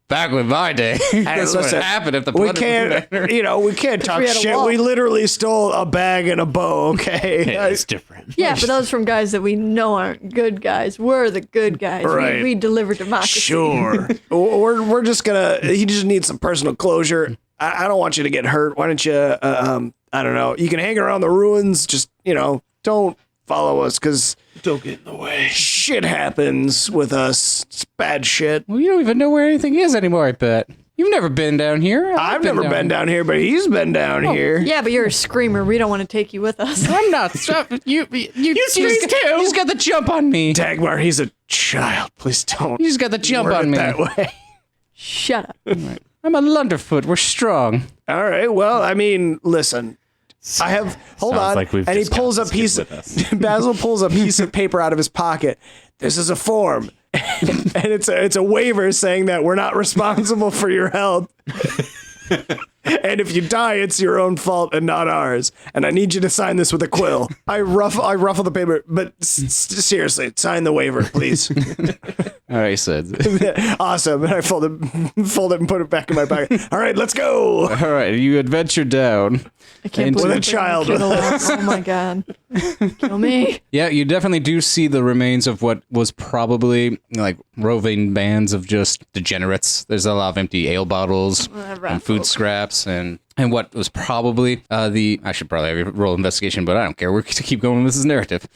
Back with my day, that's what listen, happened at the We Plunder can't, Manor. we can't talk we had a shit. wall. We literally stole a bag and a bow. Okay. Hey, it's different. Yeah, but those from guys that we know aren't good guys. We're the good guys. Right. We deliver democracy. Sure. we're just gonna. He just needs some personal closure. I don't want you to get hurt. Why don't you? I don't know. You can hang around the ruins. Just don't follow us because Don't get in the way. shit happens with us. It's bad shit. Well, you don't even know where anything is anymore. I bet you've never been down here. I've never been down here, but he's been down here. Yeah, but you're a screamer. We don't want to take you with us. I'm not. You just got the jump on me. Dagmar, he's a child. Please don't. You just got the jump word on it me. that way. Shut up. I'm a Lunderfoot. We're strong. All right. Well, I mean, listen. I have. Hold Sounds on. like we've and he just got pulls a this kid piece. with us. Basil pulls a piece of paper out of his pocket. This is a form, and it's a waiver saying that we're not responsible for your health. And if you die, it's your own fault and not ours. And I need you to sign this with a quill. I ruffle the paper, but seriously, sign the waiver, please. All right, said. Awesome. And I fold it and put it back in my pocket. All right, let's go. All right, you adventure down. I can't With believe a I'm child. bringing the kid along. Oh my god. Kill me. Yeah, you definitely do see the remains of what was probably like roving bands of just degenerates. There's a lot of empty ale bottles and food scraps and what was probably I should probably roll investigation, but I don't care. We're to keep going with this narrative.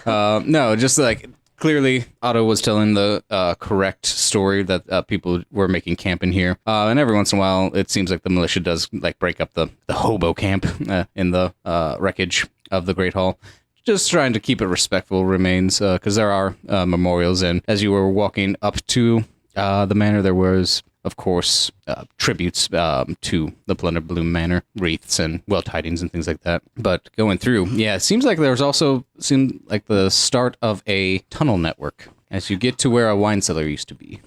No, just like clearly Otto was telling the correct story that people were making camp in here. And every once in a while, it seems like the militia does like break up the hobo camp in the wreckage of the Great Hall. Just trying to keep it respectful remains because there are memorials. And as you were walking up to the manor, there was, of course, tributes to the Plunder Bloom Manor, wreaths and well tidings and things like that. But going through, yeah, it seems like there's also seemed like the start of a tunnel network as you get to where a wine cellar used to be.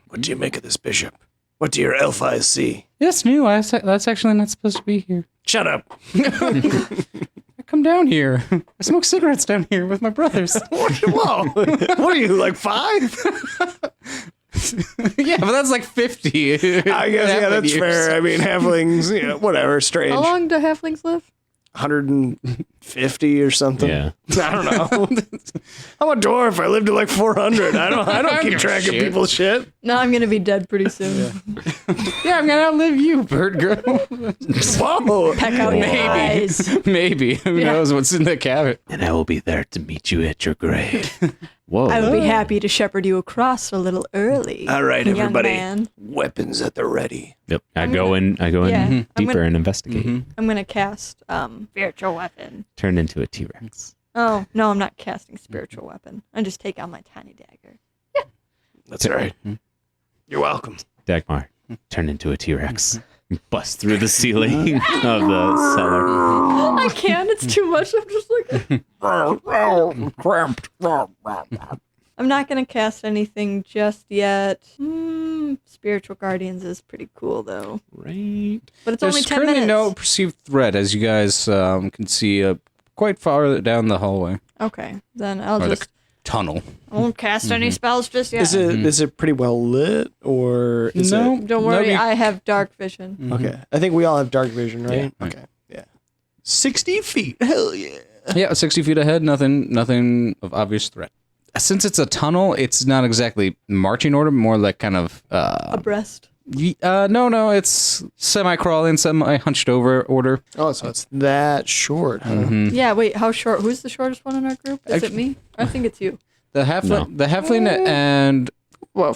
What do you make of this, Bishop? What do your elf eyes see? Yes, new. That's actually not supposed to be here. Shut up. I come down here. I smoke cigarettes down here with my brothers. Whoa. What are you, like 5? Yeah, but that's like 50. I guess, yeah, that's fair. I mean, halflings, whatever, strange. How long do halflings live? 150 or something. Yeah. I don't know. I'm a dwarf. I lived to like 400. I don't keep track of people's shit. No, I'm gonna be dead pretty soon. Yeah, I'm gonna outlive you, bird girl. Whoa. Peck out your eyes. Maybe. Who knows what's in the cabin? And I will be there to meet you at your grave. Whoa. I would be happy to shepherd you across a little early. All right, young everybody. man. Weapons at the ready. Yep. I go in Yeah. I'm deeper gonna- and investigate. I'm gonna cast spiritual weapon. Turn into a T-Rex. Oh no, I'm not casting spiritual weapon. I just take out my tiny dagger. That's all right. You're welcome. Dagmar, turn into a T-Rex. Bust through the ceiling of the cellar. I can't. It's too much. I'm just like. I'm not gonna cast anything just yet. Spiritual Guardians is pretty cool though. Right. But it's There's only 10 currently minutes. no perceived threat, as you guys can see quite far down the hallway. Okay, then I'll Or just. the tunnel. I won't cast any spells just yet. Is it pretty well lit or is No. it? Don't No, worry, we- I have dark vision. Okay, I think we all have dark vision, right? Yeah. Okay, yeah. 60 feet. Hell yeah. Yeah, 60 feet ahead, nothing of obvious threat. Since it's a tunnel, it's not exactly marching order, more like kind of Abreast. no, it's semi-crawling, semi-hunched over order. Oh, so it's that short, huh? Yeah, wait, how short? Who's the shortest one in our group? Is it me? I think it's you. The halfling and Well,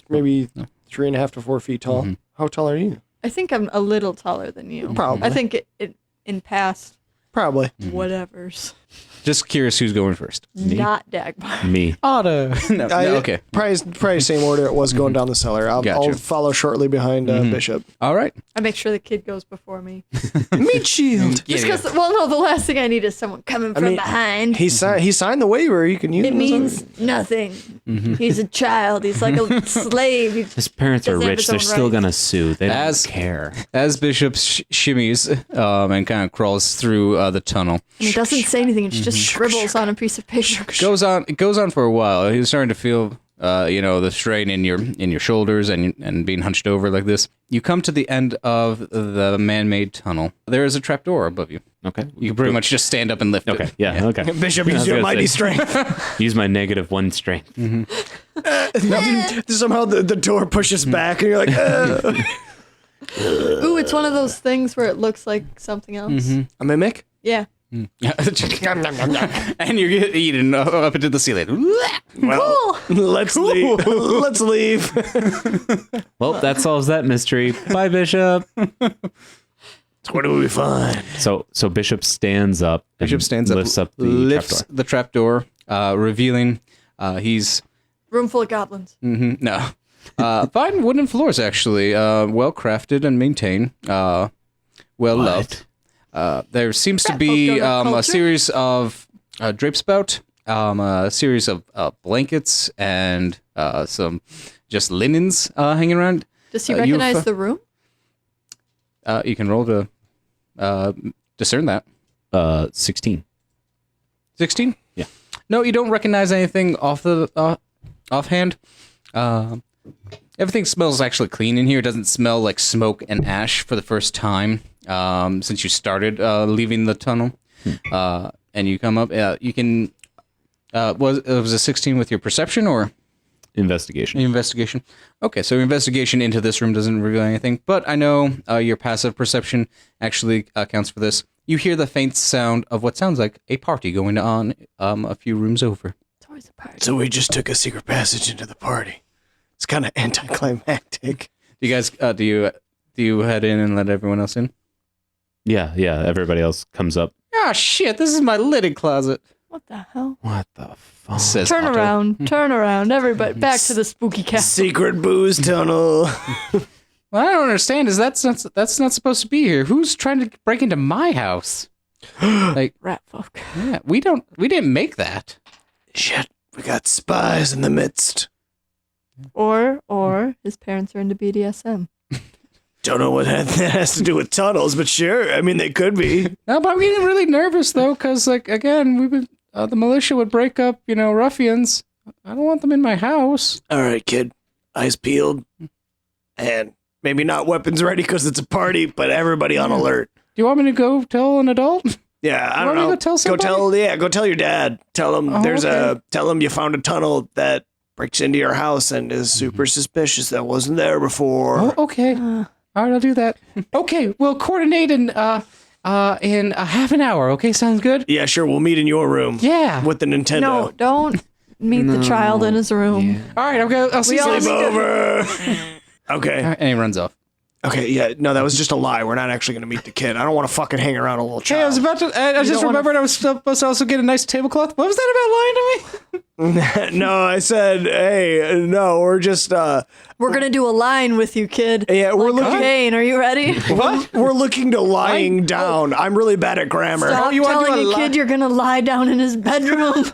maybe 3.5 to 4 feet tall. How tall are you? I think I'm a little taller than you. Probably. I think it in past Probably. whatevers. just curious who's going first. Not Dagmar. Me. Otto. no, okay. Probably same order it was going down the cellar. I'll Gotcha. follow shortly behind Bishop. All right. I make sure the kid goes before me. Meat shield. Just because, well, no, the last thing I need is someone coming from mean, behind. He signed the waiver. You can use It him as means nothing. He's a child. He's like a slave. His parents are Doesn't have rich. his They're own still rights. gonna sue. They As- don't care. As Bishop shimmies and kind of crawls through the tunnel, And he doesn't say anything. He just scribbles on a piece of paper. it goes on for a while. He's starting to feel the strain in your shoulders and being hunched over like this. You come to the end of the man-made tunnel. There is a trapdoor above you. Okay. You can pretty much just stand up and lift Okay. it. Yeah. Okay. Bishop, use I was your gonna mighty say. strength. Use my -1 strength. Somehow the door pushes back, and you're like, Ooh, it's one of those things where it looks like something else. a mimic? Yeah. and you get eaten up into the ceiling. Well, let's leave. Let's leave. Well, that solves that mystery. Bye, Bishop. What do we find? So Bishop stands up. And Bishop stands up, lifts up the lifts trapdoor. the trapdoor, revealing he's Room full of goblins. no fine wooden floors actually, well crafted and maintained, well loved. There seems to That be folk don't have a culture. series of drapes about, a series of blankets and some just linens hanging around. Does he you recognize f- the room? You can roll to discern that. 16. 16? Yeah. No, you don't recognize anything offhand. Everything smells actually clean in here. It doesn't smell like smoke and ash for the first time since you started leaving the tunnel. And you come up. You can. Was a 16 with your perception or Investigation. investigation? Okay, so investigation into this room doesn't reveal anything, but I know your passive perception actually counts for this. You hear the faint sound of what sounds like a party going on a few rooms over. It's always a party. So we just took a secret passage into the party. It's kind of anticlimactic. Do you guys do you head in and let everyone else in? Yeah. Everybody else comes up. Ah, shit! This is my linen closet. What the hell? What the fuck? Says Turn Otto. turn around, everybody. Back to the spooky castle. Secret booze tunnel. What I don't understand is that's not supposed to be here. Who's trying to break into my house? Like, Rat folk. yeah, we didn't make that. Shit, we got spies in the midst. Or his parents are into BDSM. Don't know what that has to do with tunnels, but sure. I mean, they could be. No, but I'm getting really nervous though, because like again, we've been the militia would break up, ruffians. I don't want them in my house. All right, kid. Eyes peeled. And maybe not weapons ready because it's a party, but everybody on alert. Do you want me to go tell an adult? Yeah, I You don't want me know. to tell somebody? Go tell your dad. Tell him Oh, tell him you found a tunnel that breaks into your house and is super suspicious that wasn't there before. Oh, okay. All right, I'll do that. Okay, we'll coordinate in a half an hour. Okay, sounds good. Yeah, sure. We'll meet in your room. Yeah. With the Nintendo. No, don't meet the child in his room. All right, I'll see you all later. Sleep need to- over. Okay. And he runs off. Okay. Yeah. No, that was just a lie. We're not actually going to meet the kid. I don't want to fucking hang around a little Hey, I was child. about to. I just don't wanna- remembered I was supposed to also get a nice tablecloth. What was that about lying to me? No, I said, hey, no, we're just We're gonna do a line with you, kid. Yeah, we're like looking- cocaine. Are you ready? we're looking to lying down. I'm really bad at grammar. Stop you wanna do telling a a kid you're gonna lie down in his bedroom.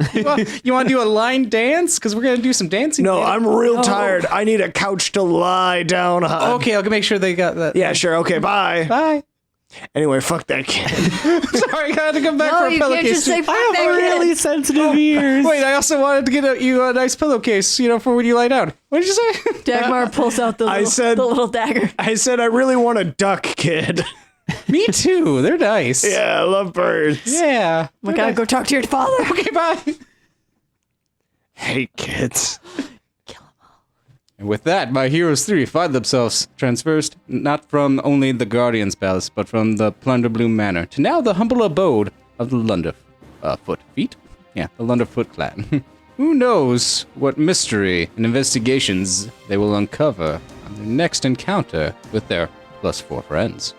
You want to do a line dance? Because we're going to do some dancing. No, later. I'm real tired. I need a couch to lie down on. Okay, I'll make sure they got that. Yeah, sure. Okay, bye. Bye. Anyway, fuck that kid. Sorry, I had to come back No, for a you can't pillowcase. just say too. fuck that kid. sensitive ears. Wait, I also wanted to get you a nice pillowcase, for when you lie down. What did you say? Dagmar pulls out the said- little dagger. I said I really want a duck, kid. Me too. They're nice. Yeah, I love birds. Yeah. We gotta go talk to your father. Okay, bye. Hate kids. And with that, my heroes 3 find themselves transversed not from only the Guardian's Palace, but from the Plunderbloom Manor to now the humble abode of the the Lunderfoot clan. Who knows what mystery and investigations they will uncover on their next encounter with their +4 friends.